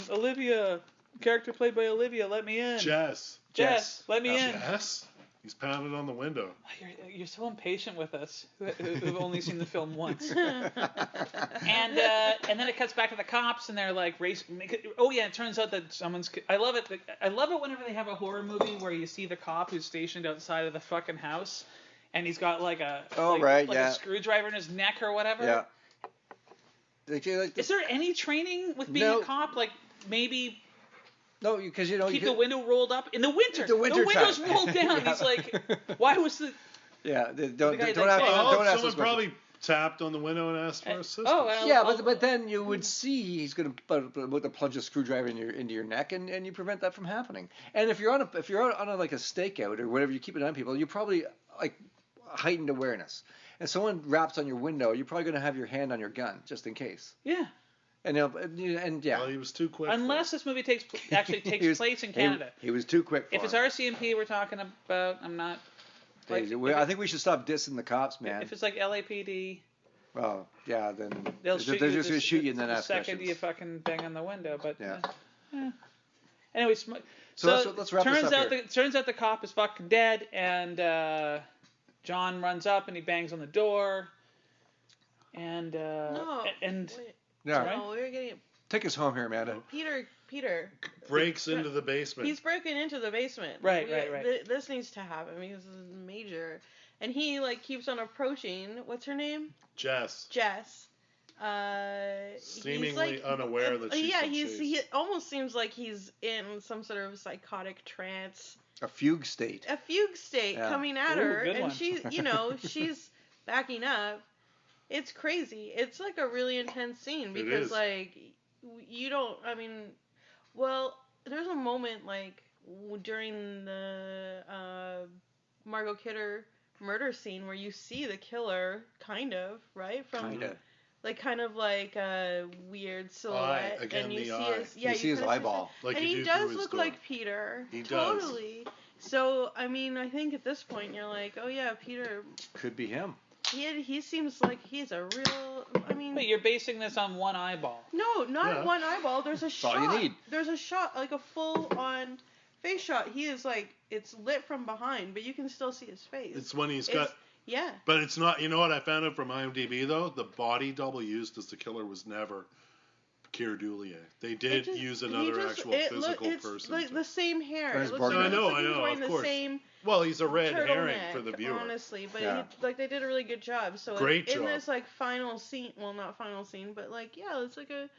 Olivia, character played by Olivia, let me in. Jess, let me in. Jess? He's pounding on the window. You're so impatient with us, who've only seen the film once. And then it cuts back to the cops, and they're like, it turns out that someone's. I love it. I love it whenever they have a horror movie where you see the cop who's stationed outside of the fucking house, and he's got like a a screwdriver in his neck or whatever. Yeah. Is there any training with being a cop? Like maybe. No, because keep the window rolled up in the winter. The window's rolled down. He's like, why was the? Yeah, don't ask. Someone probably tapped on the window and asked for assistance. But then you would see he's going to plunge a screwdriver into your neck, and you prevent that from happening. And if you're on a like a stakeout or whatever, you keep an eye on people, you're probably like heightened awareness. And someone raps on your window, you're probably going to have your hand on your gun just in case. Yeah. And yeah. Well, he was too quick. Unless this movie takes place in Canada. He was too quick. If it's RCMP we're talking about, I'm not. I think we should stop dissing the cops, man. If it's like LAPD. Well, yeah, then they're just going to shoot you and then ask questions. The second you fucking bang on the window, but Anyway, so let's wrap this up here. Turns out the cop is fucking dead, and John runs up and he bangs on the door, and No, we're getting. Take us home here, Amanda. Peter breaks into the basement. He's broken into the basement. Right. This needs to happen because this is major. And he keeps on approaching. What's her name? Jess. Seemingly unaware that she's he almost seems like he's in some sort of psychotic trance. A fugue state coming at her, and one. she, she's backing up. It's crazy. It's like a really intense scene because there's a moment during the Margot Kidder murder scene where you see the killer, kind of, right? Kind of like a weird silhouette, again, and you the see eye. his, yeah, You see his kinda eyeball. Like and you he do does through his look door. like Peter. He does. Totally. So, I mean, I think at this point you're like, oh yeah, Peter. Could be him. He seems like he's a real. I mean. But you're basing this on one eyeball. No, not Yeah. one eyeball. There's a shot. all you need. There's a shot, like a full-on face shot. He is like, it's lit from behind, but you can still see his face. It's when he's got. Yeah. But it's not. You know what I found out from IMDb though? The body double used as the killer was never Keir Dulier. They did use another actual physical it's person. like the same hair. It looks Borgnine. like, I know, it looks like he's wearing of the course. same Well, he's a red herring turtleneck, for the viewer. honestly, but Yeah. they did a really good job. So Great in job. this like final scene, well, not final scene, but like it's like a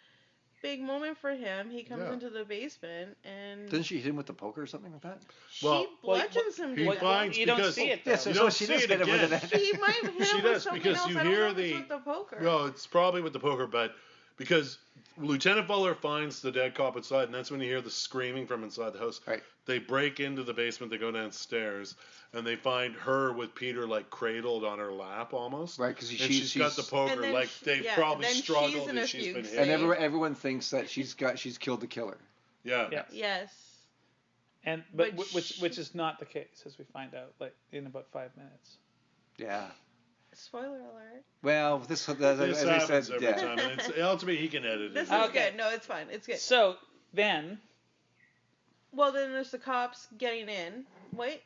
big moment for him. He comes Yeah. into the basement and Didn't she hit him with the poker or something like that? she Well, bludgeons him he to death. finds You don't because see it, though. Yes, you so don't she see does it hit him with again. it. He might have hit She him with does something because else. you I don't hear know if the. it's with the poker. No, it's probably with the poker, but because Lieutenant Fuller finds the dead cop outside, and that's when you hear the screaming from inside the house. Right. They break into the basement, they go downstairs, and they find her with Peter like cradled on her lap almost. Right, because and she's got the poker, And then like they've probably then she's struggled in a and she's fugue been state. hit. And everyone thinks that she's killed the killer. Yeah. Yeah. Yes. But But which is not the case, as we find out like in about 5 minutes. Yeah. Spoiler alert. Well, this as This I happens said, every yeah. time, and it's ultimately he can edit This it. is Okay. good. No, it's fine. It's good. So then, Well, then there's the cops getting in. Wait.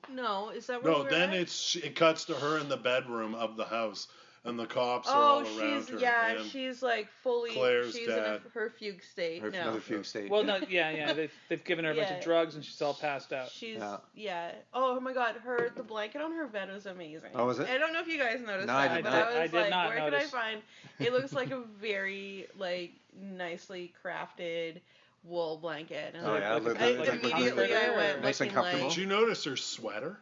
No, is that where No, we're then at? it cuts to her in the bedroom of the house, and the cops are Oh, all around she's her. and she's like fully. Claire's she's dad. in her fugue state now. Another fugue state. well, no, yeah, they've given her a bunch Yeah. of drugs and she's all passed out. She's Yeah. Oh my God, the blanket on her bed was amazing. Oh, was it? I don't know if you guys noticed No, I that, did but not. I was I did like, not where notice. could I find? It looks like a very like nicely crafted wool blanket. And Oh, I- yeah, like look- I, look- look- immediately I went Nice and looking comfortable. like, Did you notice her sweater?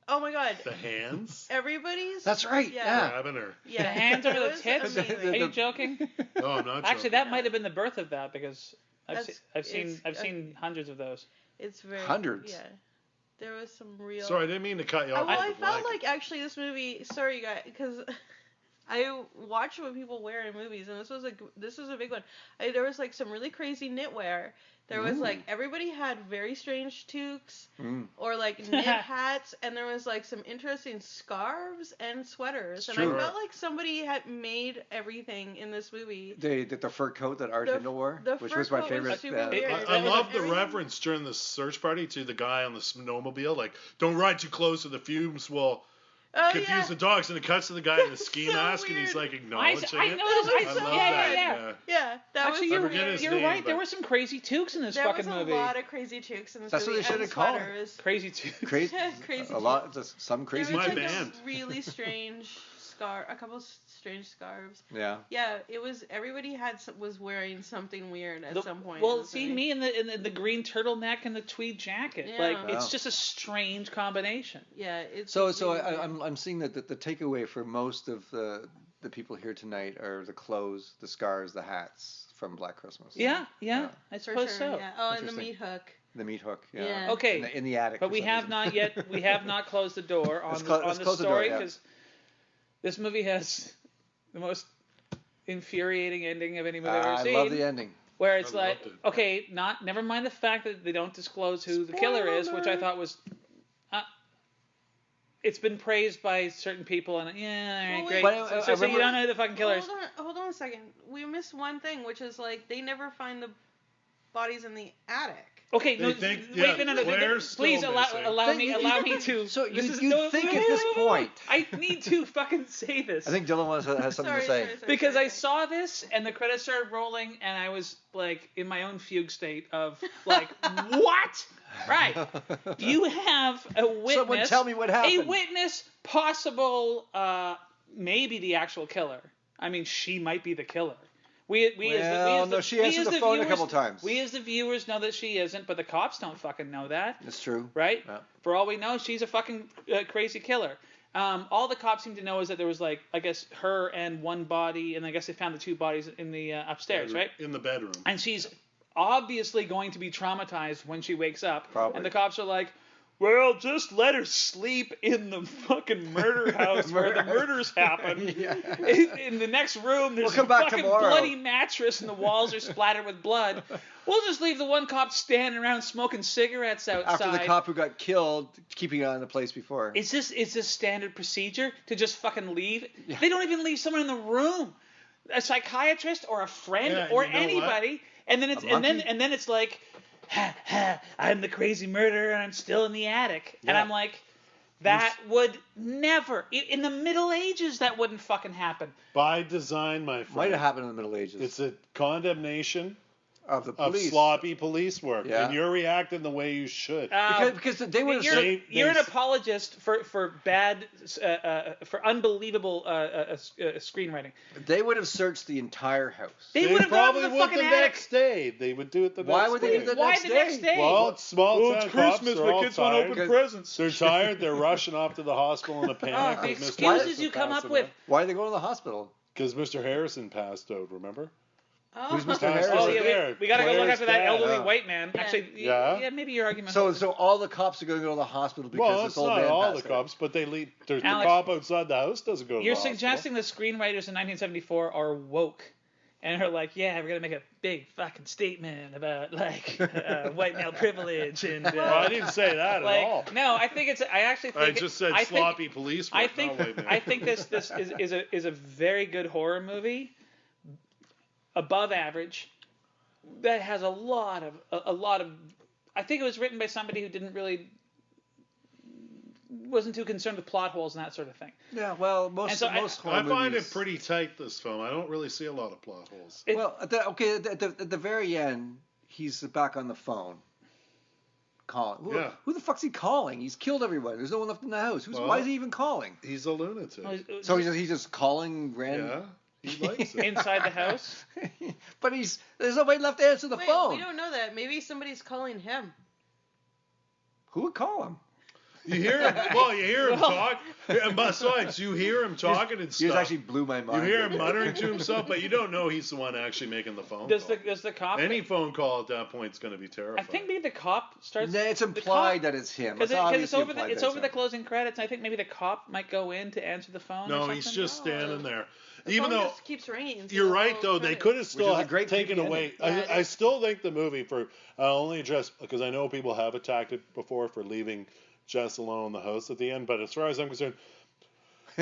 oh my God, The hands? everybody's. That's right. Yeah. Grabbing her. Yeah. The hands over It the was tits? amazing. Are you joking? Oh, I'm not Actually, joking. that might have been the birth of that because That's- I've seen it's- hundreds of those. It's very Hundreds. Yeah. There was some real. Sorry, I didn't mean to cut you off. Well, with I the felt blanket. like actually this movie. Sorry, you guys, because I watch what people wear in movies, and this was a big one. There was like some really crazy knitwear. There was like everybody had very strange toques or like knit hats, and there was like some interesting scarves and sweaters. And true. I felt like somebody had made everything in this movie. The fur coat that Art The- Hindle wore, the which fur was my coat was favorite. super weird. I Yeah. love the Everything- reference during the search party to the guy on the snowmobile. Like, don't ride too close to the fumes will Oh confuse yeah. the dogs. And it cuts to the guy in the ski So mask, and weird. he's like acknowledging I it. noticed. That was I so love yeah, that. yeah. Yeah, that Actually, was I you're, forget his you're name, right. There but- were some crazy toques in this There fucking was a movie. lot of crazy toques in this That's what movie. they should and have called it. sweaters. Crazy toques. Crazy, Crazy a lot, some There crazy. was My like toques. band. a really strange a couple strange scarves. Yeah. Yeah, it was. Everybody was wearing something weird at some point. Well, in the see movie. me in the green turtleneck and the tweed jacket. Yeah. Like Wow. it's just a strange combination. Yeah, it's. So really weird. I'm seeing that the takeaway for most of the people here tonight are the clothes, the scarves, the hats from Black Christmas. Yeah, Yeah. I For suppose sure, so. Yeah. Oh, and the Interesting. meat hook. The meat hook. Yeah. Yeah. Okay, In the attic. but for we some have reason. not yet not closed the door on Let's the, clo- on let's the close the door, story yeah. because this movie has the most infuriating ending of any movie I've ever I seen. love the ending. Where it's I like, loved it. okay, never mind the fact that they don't disclose who the killer is, which I thought was, it's been praised by certain people, and yeah, all right, Well, great. But So I you remember- don't know who the fucking killer is. Hold on a second. We missed one thing, which is like they never find the bodies in the attic. Okay, They no, think- wait, yeah, no, Claire's please still allow missing. allow me to. So this is- you no, think no, at no, this no, no, no. point? I need to fucking say this. I think Dylan has something to say. Because sorry. I saw this and the credits started rolling and I was like in my own fugue state of like what? Right. You have a witness. Someone tell me what A happened. witness, possible, maybe the actual killer. I mean, she might be the killer. We she answered the phone a couple times. We as the viewers know that she isn't, but the cops don't fucking know that. That's true. Right? Yeah. For all we know, she's a fucking crazy killer. All the cops seem to know is that there was like, I guess, her and one body, and I guess they found the two bodies in the upstairs, right? In the bedroom. And she's obviously going to be traumatized when she wakes up. Probably. And the cops are like, well, just let her sleep in the fucking murder house where the murders happen. In the next room, there's come a back fucking tomorrow. bloody mattress and the walls are splattered with blood. We'll just leave the one cop standing around smoking cigarettes outside. After the cop who got killed, keeping it on the place before. Is this standard procedure to just fucking leave? Yeah. They don't even leave someone in the room, a psychiatrist or a friend or anybody, and then it's like, ha, ha, I'm the crazy murderer and I'm still in the attic, and I'm like, that would never in the Middle Ages that wouldn't fucking happen. By design, my friend. Might have happened in the Middle Ages. It's a condemnation of the police. Of sloppy police work, Yeah. and you're reacting the way you should. Because they would have. You're an apologist for bad, for unbelievable screenwriting. They would have searched the entire house. They would have gone to probably the would fucking the attic. next day. They would do it the next day. Why would they do it the next day? Why the next day? Well, it's small town cops. Christmas. They're My all kids want to tired. open presents. They're tired. They're rushing off to the hospital in a panic. The with Mr. excuses Harrison you come up passing with. out. Why are they going to the hospital? Because Mr. Harrison passed out, remember? Who's Mr. Harrison? Oh, Harrison? yeah, we got to go look Claire's after that dad. elderly white man. Yeah. Actually, Yeah. maybe your argument. So all the cops are going to go to the hospital because Well, this it's old not man all passed the out. cops, but they leave. The Alex, cop outside the house doesn't go to You're the hospital. suggesting the screenwriters in 1974 are woke. And are like, yeah, we're going to make a big fucking statement about, like, white male privilege. And, Well, I didn't say that like, at all. No, I think it's, I actually think. I just said sloppy police work. I think this is a very good horror movie, above average, that has a lot of, I think it was written by somebody who wasn't too concerned with plot holes and that sort of thing. Yeah, well, most horror I find movies- it pretty tight, this film. I don't really see a lot of plot holes. At the very end, he's back on the phone. Calling. Who the fuck's he calling? He's killed everyone. There's no one left in the house. Why is he even calling? He's a lunatic. So he's just calling random. Yeah, he likes it. Inside the house? But there's nobody left to answer the phone. We don't know that. Maybe somebody's calling him. Who would call him? You hear him. Well, you hear him talk. And besides, you hear him talking and stuff. You just actually blew my mind. You hear him muttering to himself, but you don't know he's the one actually making the phone Does call. the cop? Any phone call at that point is going to be terrifying. I think maybe the cop starts. It's implied that it's him. Because it's over the him. closing credits. I think maybe the cop might go in to answer the phone. No, or he's something. just standing there. The Even phone though just keeps ringing. you're right, though, they could have still is a great taken creepy away. ending. Yeah, I still think the movie I'll only address because I know people have attacked it before for leaving Jess alone in the house at the end. But as far as I'm concerned,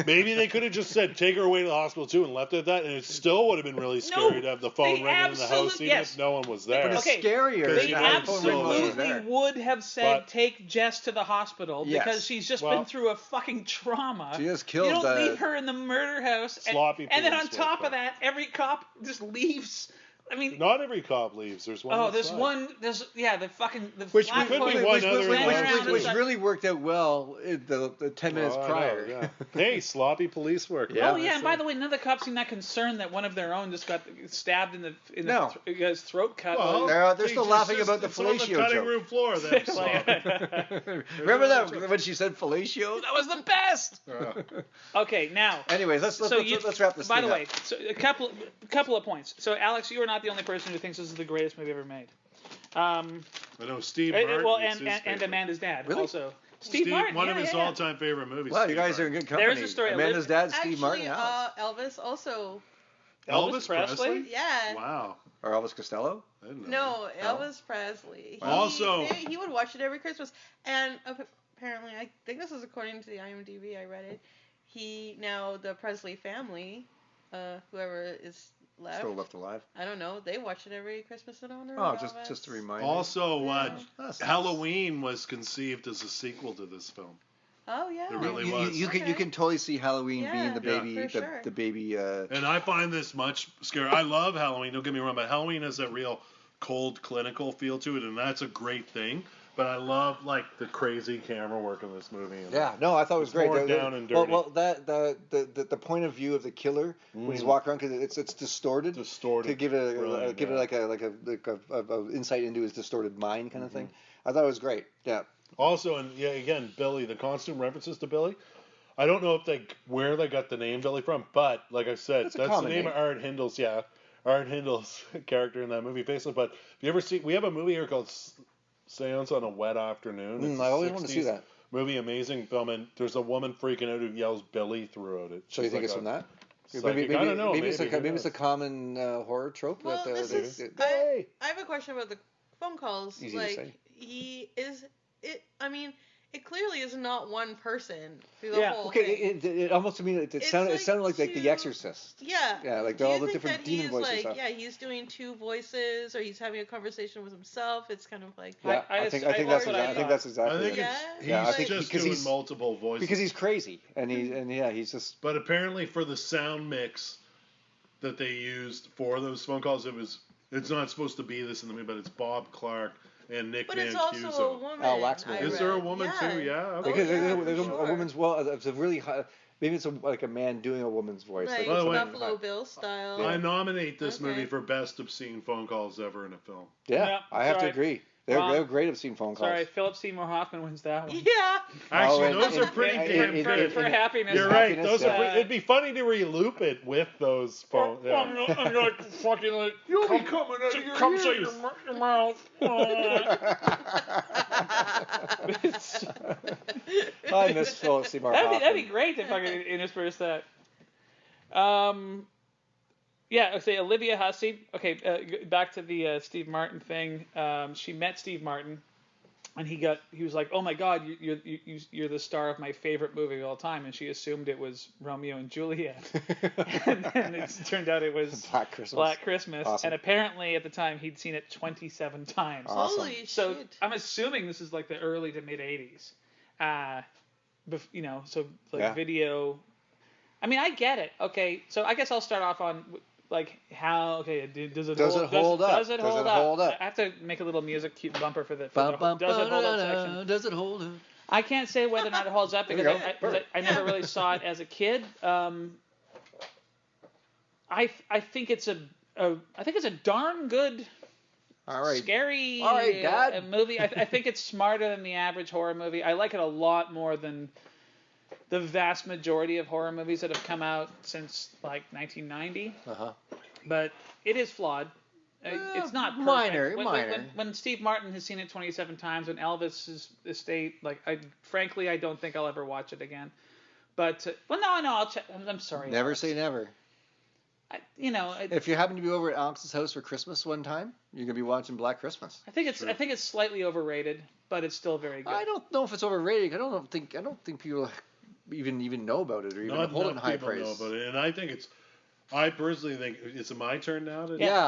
maybe they could have just said take her away to the hospital too and left it at that, and it still would have been really scary to have the phone ringing in the house even if no one was there. But it's scarier. They They to have the phone ring while she's absolutely there. would have said But- take Jess to the hospital Yes. because she's just been through a fucking trauma. She just killed, You don't leave her in the murder house. Sloppy and then on police top work, of that, every cop just leaves. I mean, Not every cop leaves. There's one. there's outside. one. There's the fucking the Which flat could be point one was other running in the around house, which inside- really worked out well in the 10 minutes Oh, I know, prior. yeah. Hey, sloppy police work. Yeah. Oh yeah, and by the way, none of the cops seem that concerned that one of their own just got stabbed got his throat cut. Well, They're still laughing about the it's on the fellatio cutting joke. room floor of them. So. Remember that when she said fellatio? That was the best. Okay, now. Anyways, let's wrap this By thing the way, up. so a couple of points. So Alex, you are not the only person who thinks this is the greatest movie ever made. I know Steve Martin. Well, it's his and favorite. Amanda's dad Really? also. Steve Martin, one of yeah, his yeah. all-time favorite movies. Wow, you Steve guys are in Martin. good company. There's a story. Amanda's dad, Steve Actually, Martin, Alex. Elvis also. Elvis Presley? Yeah. Wow. Or Elvis Costello? I didn't know. No, Elvis Presley. He would watch it every Christmas, and apparently, I think this is according to the IMDb. I read it. The Presley family, whoever is left, Still left alive. I don't know. They watch it every Christmas in honor. Oh, of Elvis. just a reminder. Also, That's Halloween was conceived as a sequel to this film. Oh yeah. It really was. You can totally see Halloween Yeah, being the baby, for sure. the baby. And I find this much scary. I love Halloween. Don't get me wrong, but Halloween has that real cold, clinical feel to it, and that's a great thing. But I love the crazy camera work in this movie. And Yeah, no, I thought it was great. more down and dirty. Well, the point of view of the killer when he's walking around because it's distorted. To give it a insight into his distorted mind kind of thing. I thought it was great. Yeah. Also, and again, Billy, the costume references to Billy. I don't know where they got the name Billy from, but like I said, that's the name of Aaron Hindle's. Yeah, Aaron Hindle's character in that movie, Faceless. But if you ever see, we have a movie here called Seance on a Wet Afternoon. It's a I always want to see 60s that. movie, amazing film, and there's a woman freaking out who yells Billy throughout it. So you think like it's from that? Psychic. I don't know. Maybe it's a common horror trope. Well, that, this is. I have a question about the phone calls. Easy to say. He is. I mean, it clearly is not one person through the whole okay, thing. it almost to me it sounded like The Exorcist. Yeah. Yeah, like Do all you the think different that demon he's voices. like, Stuff. yeah, he's doing two voices, or he's having a conversation with himself? It's kind of like. Yeah, I think that's exactly. I think it. he's just doing multiple voices because he's crazy and he's just. But apparently, for the sound mix that they used for those phone calls, it's not supposed to be this in the movie, but it's Bob Clark and Nick Mancuso. But it's also a woman. Al Waxman. Is there a woman too? Yeah. Okay. Because there's a woman's. Well, it's a really high. Maybe it's like a man doing a woman's voice. Right, like Buffalo Bill style. I nominate this movie for best obscene phone calls ever in a film. Yeah, I have to agree. They're great obscene phone calls. Sorry, Philip Seymour Hoffman wins that one. Yeah. Actually, those are pretty damn good. For happiness. You're right. Those are. It'd be funny to reloop it with those phones. Yeah. I'm like fucking like. You'll be coming out of your ears. Your mouth. I miss Philip Seymour Hoffman. That'd be great to fucking intersperse that. Yeah, say Olivia Hussey. Okay, back to the Steve Martin thing. She met Steve Martin, and he was like, "Oh my God, you're the star of my favorite movie of all time," and she assumed it was Romeo and Juliet, and it turned out it was Black Christmas. Awesome. And apparently at the time he'd seen it 27 times. Awesome. Holy So shit. I'm assuming this is like the early to mid 80s. So video. I mean, I get it. Okay, so I guess I'll start off on like how. Okay, does it hold up? Does it hold up? I have to make a little music cute bumper for the does it hold up section. Does it hold up? I can't say whether or not it holds up because I never really saw it as a kid. I think it's a darn good. All right. Scary Dad. movie. I think it's smarter than the average horror movie. I like it a lot more than the vast majority of horror movies that have come out since like 1990. But it is flawed. It's not perfect. Minor. When Steve Martin has seen it 27 times, when Elvis's estate, like frankly, I don't think I'll ever watch it again. But no, I'll check. I'm sorry. Never say never. If you happen to be over at Alex's house for Christmas one time, you're gonna be watching Black Christmas. I think it's slightly overrated, but it's still very good. I don't know if it's overrated. I don't think people even know about it or even hold it in high praise. Know about it, and I personally think it's my turn now to. Yeah,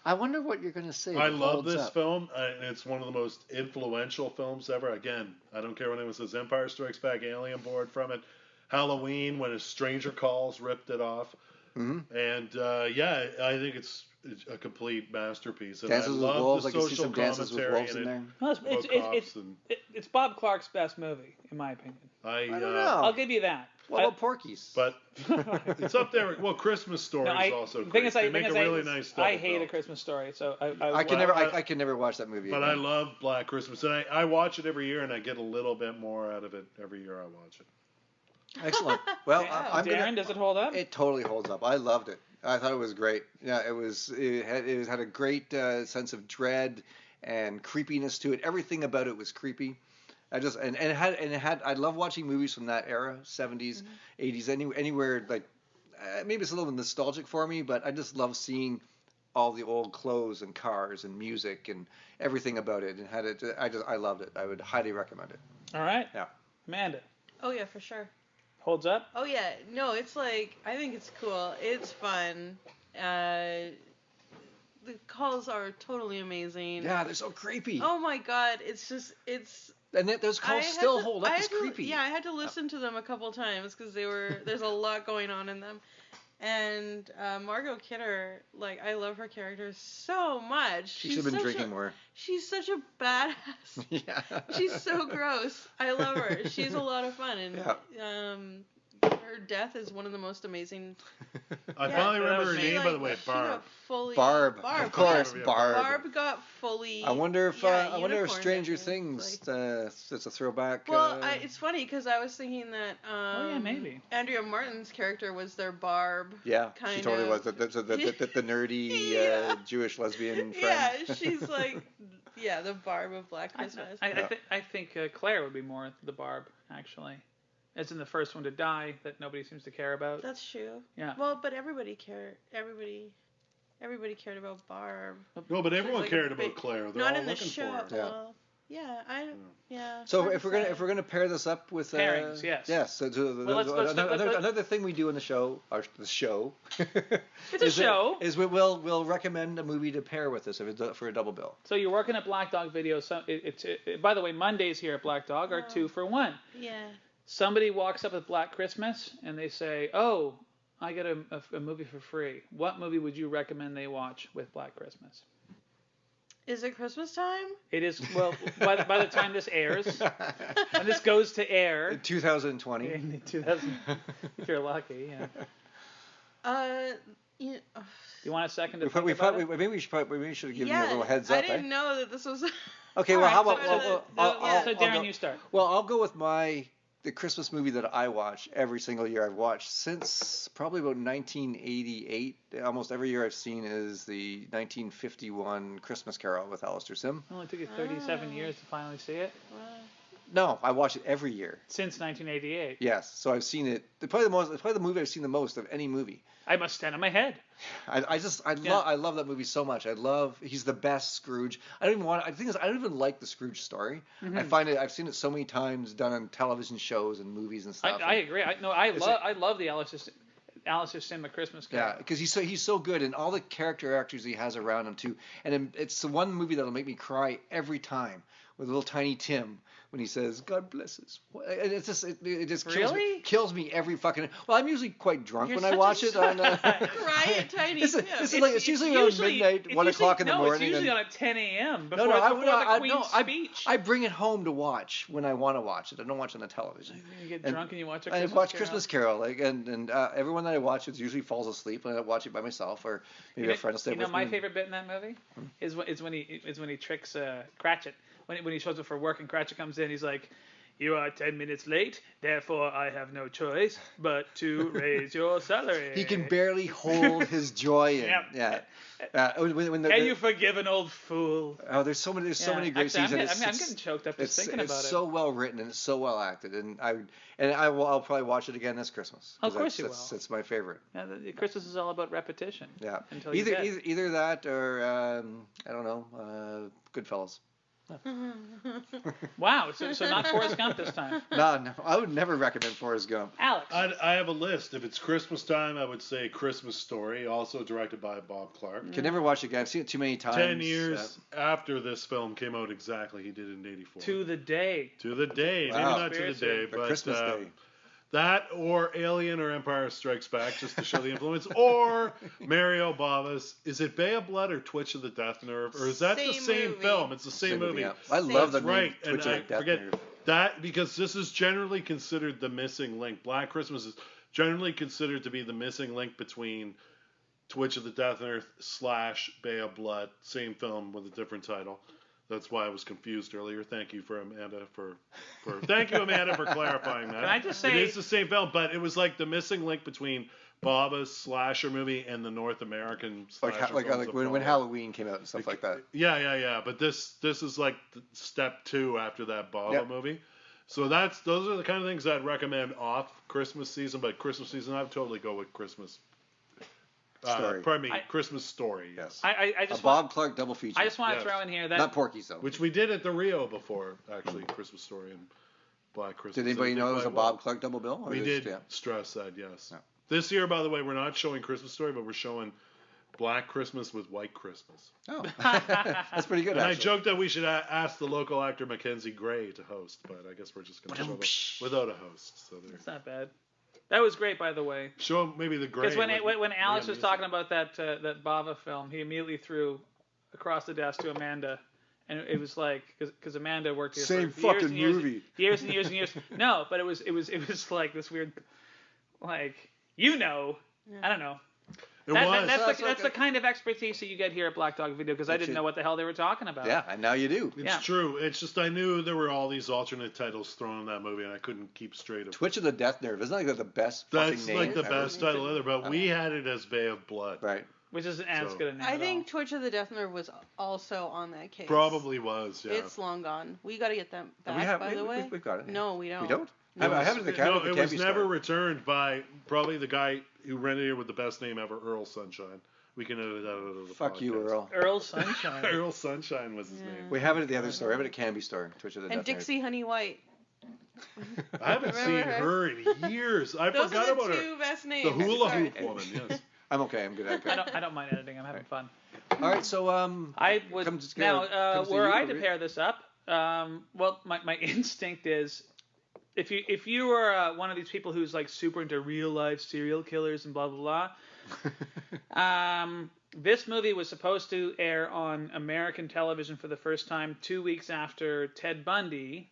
I wonder what you're gonna say. I love this film. It's one of the most influential films ever. Again, I don't care when anyone says Empire Strikes Back, Alien board from it, Halloween when A Stranger Calls ripped it off. Mm-hmm. And I think it's a complete masterpiece. And Dances I with love Wolves. the I can see social some Dances with Wolves in there. Well, it's Bob Clark's best movie, in my opinion. I don't know. I'll give you that. What about Porky's? But it's up there. Well, Christmas Story is also great. They make a really nice stuff. I hate A Christmas Story, so I can never watch that movie. But I love Black Christmas, and I watch it every year, and I get a little bit more out of it every year I watch it. Excellent. Well, Darren, does it hold up? It totally holds up. I loved it. I thought it was great. Yeah, it had a great sense of dread and creepiness to it. Everything about it was creepy. I love watching movies from that era, 70s, 80s, anywhere like maybe it's a little nostalgic for me, but I just love seeing all the old clothes and cars and music and everything about it, and I loved it. I would highly recommend it. All right. Yeah. Amanda. Oh yeah, for sure. Holds up? Oh yeah, no, it's like I think it's cool. It's fun. The calls are totally amazing. Yeah, they're so creepy. Oh my God, and those calls still hold up as creepy. Yeah, I had to listen to them a couple times because there's a lot going on in them. And Margot Kidder, like, I love her character so much. She should have been drinking more. She's such a badass. Yeah. She's so gross. I love her. She's a lot of fun. And her death is one of the most amazing. I finally remember her name, by the way, Barb. Barb. Of course, Barb. Barb got fully. I wonder if Stranger Things it's a throwback. Well, it's funny because I was thinking that maybe Andrea Martin's character was their Barb. Yeah, she totally was the nerdy Jewish lesbian friend. Yeah, she's like, Yeah, the Barb of Black Christmas. I think Claire would be more the Barb, actually. As in the first one to die that nobody seems to care about. That's true. Yeah. Well, but everybody cared. Everybody cared about Barb. No, but everyone cared about Claire. They're not all in the looking show. for her. Well, yeah. So if we're gonna pair this up with pairings, yes. Yes. So another thing we do in the show, the show. It's a show. Is we'll recommend a movie to pair with this for a double bill. So you're working at Black Dog Video. So by the way, Mondays here at Black Dog are 2 for 1. Yeah. Somebody walks up with Black Christmas and they say, "Oh, I get a movie for free. What movie would you recommend they watch with Black Christmas?" Is it Christmas time? It is. Well, by the time this airs, and this goes to air, 2020. If you're lucky, yeah. You want a second to think about it? Maybe we should give you a little heads up. I didn't know that this was. Okay, well, how about so Darren, you start. Well, I'll go with the Christmas movie that I watch every single year. I've watched since probably about 1988. Almost every year I've seen is the 1951 Christmas Carol with Alistair Sim. It only took you 37 years to finally see it. No, I watch it every year. Since 1988. Yes, so I've seen it. It's probably the movie I've seen the most of any movie. I must stand on my head. I love that movie so much. He's the best Scrooge. I don't even like the Scrooge story. Mm-hmm. I find it. I've seen it so many times done on television shows and movies and stuff. I agree. I love the Alistair Sim A Christmas Carol. Yeah, because he's so good, and all the character actors he has around him too. And it's the one movie that'll make me cry every time with little tiny Tim when he says "God bless us." And it just kills me every fucking. Well, I'm usually quite drunk when I watch it. Cry at Tiny Tim. It's usually around midnight, 1 o'clock in the morning. It's usually on at 10 a.m. before the Queen's speech. I bring it home to watch when I want to watch it. I don't watch it on the television. You get drunk and you watch Christmas Carol. And everyone that I watch it usually falls asleep when I watch it by myself, or maybe a friend will stay with me. My favorite bit in that movie is when he tricks Cratchit. When he shows up for work and Cratchit comes in, he's like, "You are 10 minutes late, therefore I have no choice but to raise your salary." He can barely hold his joy in. Yep. Yeah. Can you forgive an old fool? Oh, there's so many great scenes. I'm getting choked up just thinking about it. It's so well written and it's so well acted, I'll probably watch it again this Christmas. Of course you will. It's my favorite. Yeah, Christmas is all about repetition. Yeah. Either that or I don't know, Goodfellas. Wow, so not Forrest Gump this time. No, I would never recommend Forrest Gump. Alex. I have a list. If it's Christmas time, I would say Christmas Story, also directed by Bob Clark. Can never watch it again. I've seen it too many times. 10 years after this film came out exactly, he did it in 84. To the day. To the day. Wow. Maybe not to the day, but Christmas Day. That or Alien or Empire Strikes Back, just to show the influence. Or Mario Bava's. Is it Bay of Blood or Twitch of the Death Nerve? Or is that the same film? It's the same movie. Yeah. I love that right. Twitch of the Death Nerve. That because this is generally considered the missing link. Black Christmas is generally considered to be the missing link between Twitch of the Death Nerve / Bay of Blood. Same film with a different title. That's why I was confused earlier. Thank you for Amanda for clarifying that. Can I just say it is the same film, but it was like the missing link between Baba's slasher movie and the North American slasher like when Halloween came out and stuff like that. Yeah. But this is like step 2 after that Baba movie. So those are the kind of things I'd recommend off Christmas season, but Christmas season I'd totally go with Christmas. Story. Christmas Story. Yes. I just Bob Clark double feature. I just want to throw in here that not Porky's though. Which we did at the Rio before, actually, Christmas Story and Black Christmas. Did anybody know it was a Bob Clark double bill? We did stress that, yes. Yeah. This year, by the way, we're not showing Christmas Story, but we're showing Black Christmas with White Christmas. Oh, that's pretty good. And I joked that we should ask the local actor Mackenzie Gray to host, but I guess we're just going to show them without a host. So that's not bad. That was great, by the way. Show him maybe the Gray. Because when Alex was talking about that Bava film, he immediately threw across the desk to Amanda, and it was like because Amanda worked here for years and years and years. No, but it was like this weird, like I don't know. That's the kind of expertise that you get here at Black Dog Video because I didn't know what the hell they were talking about. Yeah, and now you do. It's true. It's just I knew there were all these alternate titles thrown in that movie, and I couldn't keep straight of Twitch of the Death Nerve. Isn't that like the best fucking name? That's like the best title ever, but we had it as Bay of Blood. Right. which isn't as So- good a name. I at think Torch of the Death Nerve was also on that case. Probably was, yeah. It's long gone. We got to get them back, by the way. We've got it. No, we don't. We don't? No. I have it in the cabinet. No, it was never returned by probably the guy who rented it with the best name ever, Earl Sunshine. We can edit that out of the Fuck you, podcast. Earl. Earl Sunshine. Earl Sunshine was his name. We have it at the other store. We have it at Canby store. Twitch of the And Death Nerve. Dixie Honey White. I haven't seen Remember her in years. I Those forgot are the about two her. best names. The hula Sorry. hoop woman, yes. I'm okay. I'm good. I don't mind editing. I'm having fun. All right, so I would comes to were you, I to or- pair this up, well, my instinct is, if you were one of these people who's like super into real life serial killers and blah blah blah, this movie was supposed to air on American television for the first time 2 weeks after Ted Bundy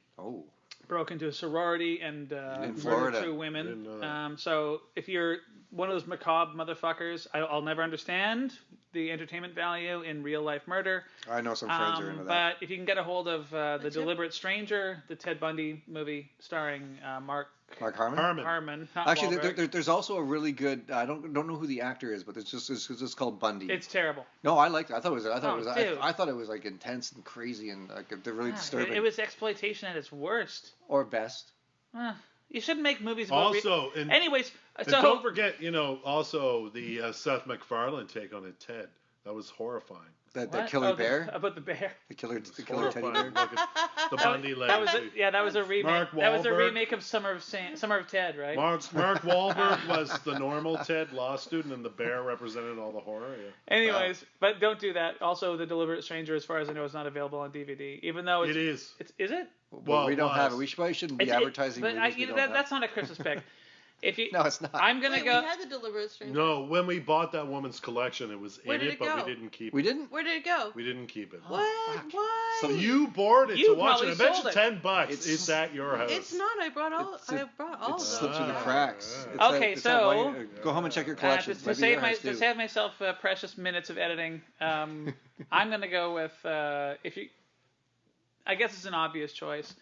broke into a sorority and murdered Florida. 2 I didn't women. know that. So if you're one of those macabre motherfuckers, I'll never understand the entertainment value in real life murder. I know some friends are into that. But if you can get a hold of The Deliberate Stranger, the Ted Bundy movie starring Mark Harmon? Harmon, not Actually, Wahlberg. there's also a really good. I don't know who the actor is, but it's just called Bundy. It's terrible. No, I liked it. I thought it was like intense and crazy and like really disturbing. It was exploitation at its worst. Or best. You shouldn't make movies about Also, anyways, and so don't forget, also the Seth MacFarlane take on it, Ted. That was horrifying. The killer bear. About the bear. The killer teddy Horrifying. bear. The Bundy legacy. That was a remake. Mark That was a Wahlberg. remake of Summer of Ted, right? Mark Wahlberg was the normal Ted law student, and the bear represented all the horror. Yeah. Anyways, but don't do that. Also, The Deliberate Stranger, as far as I know, is not available on DVD. Even though It is. Is it? Well, we don't have it. We probably shouldn't be advertising But movies we don't have. that's not a Christmas pick. If you, No, it's not. I'm gonna Wait, go. we had the Deliberate Stranger. No, when we bought that woman's collection, it was Where in did it, it but go? we didn't keep We it. didn't? Where did it go? We didn't keep it. What? Why? So you bought it You to watch probably it. I bet sold you it. $10. It's- It's at your house. It's not. I brought all It of slipped them. through the cracks. Ah. It's that- Okay, it's that so, why you- go home and check your collection. to save myself precious minutes of editing, I'm gonna go with if you. I guess it's an obvious choice.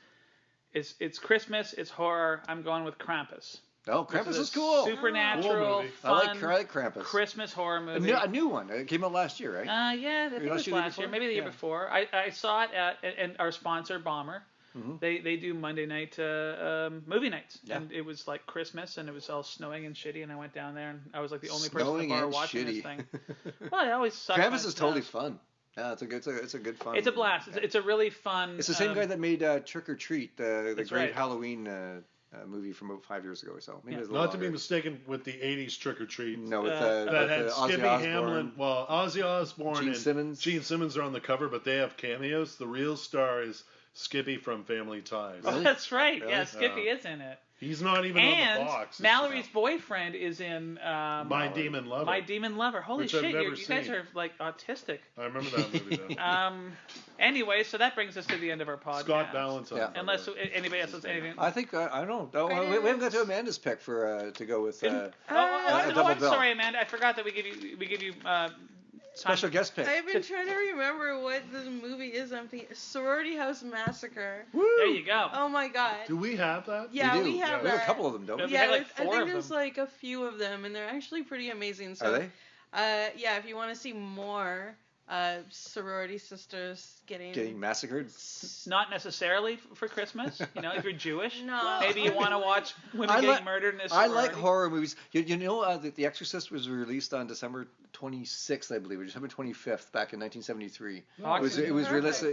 It's Christmas. It's horror. I'm going with Krampus. Oh, Krampus is cool. Supernatural, movie. fun, I like Krampus. Christmas horror movie. A new one. It came out last year, right? Yeah, I think it was last year, maybe the year before. I saw it at our sponsor, Bomber. Mm-hmm. They do Monday night movie nights, Yeah. and it was like Christmas, and it was all snowing and shitty, and I went down there, and I was like the only person in Snowing the bar and watching shitty. this thing. Well, it always sucks. when Krampus it's is totally snows. fun. Yeah, it's a good fun. It's a blast. It's a really fun. It's the same guy that made Trick or Treat, the That's great right. Halloween movie from about 5 years ago or so. Maybe Yeah. it was a little Not to be longer. mistaken with the 80s Trick or Treat. No, with That had Ozzy Skippy Osbourne. Hamlin. Well, Ozzy Osbourne Gene and Simmons. Gene Simmons are on the cover, but they have cameos. The real star is Skippy from Family Ties. Oh, that's right. Really? Yeah, Skippy is in it. He's not even on And the box. Mallory's boyfriend is in My Demon Lover. My Demon Lover. Holy Which I've shit, never you guys seen. are like autistic. I remember that movie though. Anyway, so that brings us to the end of our podcast. Scott Valentine. Yeah. Unless anybody else has anything. I think I don't know. We haven't got to Amanda's pick for to go with I'm double bill. sorry, Amanda. I forgot that we give you special guest pick. I've been trying to remember what this movie is. I'm thinking Sorority House Massacre. There you go. Oh my god. Do we have that? Yeah, do. we have We have a that. couple of them, don't we? We Yeah, had like I 4 think of there's them. like a few of them, and they're actually pretty amazing. So, Are they? Yeah, if you want to see more sorority sisters Getting massacred? Not necessarily for Christmas. You know, if you're Jewish, No. maybe you want to watch women I getting like- murdered in a I sorority. like horror movies. You know, The Exorcist was released on December 26th, I believe, or December 25th, back in 1973. It was released.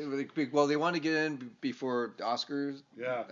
Well, they wanted to get in before the Oscars. Yeah.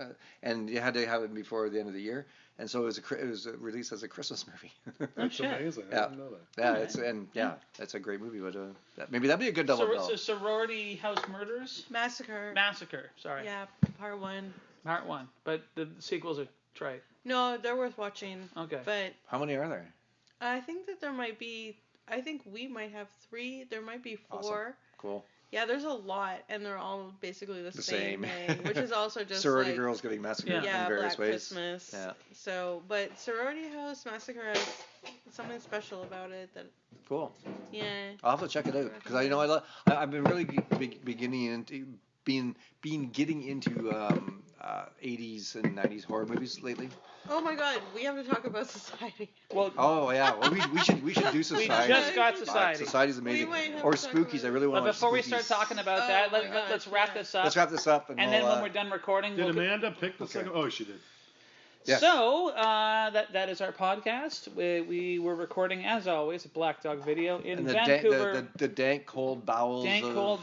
And you had to have it before the end of the year, and so it was released as a Christmas movie. That's shit. amazing. I Yeah. didn't know that. Yeah, that's a great movie, but maybe that'd be a good double bill. So Sorority House Murders? Massacre. Massacre, sorry. Yeah, part 1. Part 1. But the sequels are trite. No, they're worth watching. Okay. But How many are there? I think that there might be. I think we might have 3. There might be 4. Awesome. Cool. Yeah, there's a lot, and they're all basically the same. thing, which is also just Sorority like, girls getting massacred yeah, in various Black ways. Christmas. Yeah. So, but Sorority House Massacre has something special about it that, Cool. yeah. I'll have to check it out because I know I've been really beginning into getting into 80s and 90s horror movies lately? Oh my God, we have to talk about Society. Well, Oh yeah, well we should do Society. we just got Society. Society's amazing. We might have Or to talk Spookies. about I really want But to watch before we Spookies. start talking about Oh that, my gosh, let's wrap this up. Let's wrap this up, and then we'll, when we're done recording, Did we'll Amanda pick the second? Oh, she did. Yes. So that is our podcast. We were recording as always at Black Dog Video in and the Vancouver. the dank cold bowels. Dank of, cold.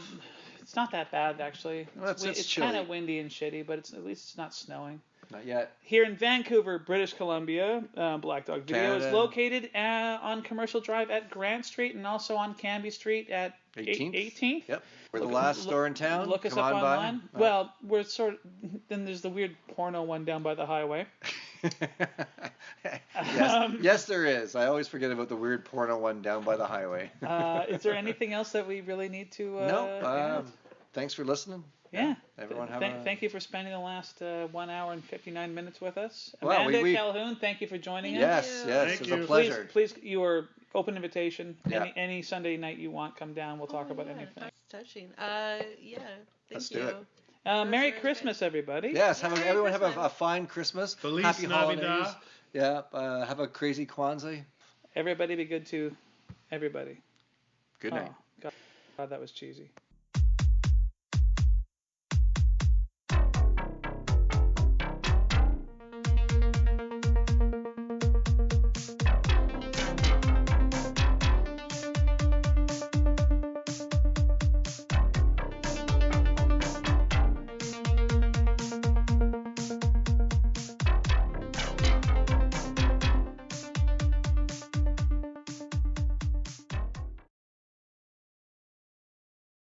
It's not that bad actually. Well, it's It's chilly. kind of windy and shitty, but at least it's not snowing. Not yet. Here in Vancouver, British Columbia, Black Dog Video is Canada. located on Commercial Drive at Grant Street and also on Canby Street at 18th. Yep. We're the Look- last look- store in town. Look us Come up on by. online. Well, we're sort of. Then there's the weird porno one down by the highway. Yes, there is. I always forget about the weird porno one down by the highway. Is there anything else that we really need to? No. Thanks for listening. Yeah. Everyone have Thank you for spending the last 1 hour and 59 minutes with us. Well, Amanda Calhoun, thank you for joining us. Yes, Thank it's you. a pleasure. Please, your open invitation. Yeah. Any Sunday night you want, come down. We'll talk about anything. That's touching. Yeah. Let's Thank do you. it. Merry Christmas, everybody. Yes, Merry everyone have Christmas. a fine Christmas. Feliz Happy Navidad. holidays. Yeah, have a crazy Kwanzaa. Everybody be good to everybody. Good night. Oh, God, that was cheesy.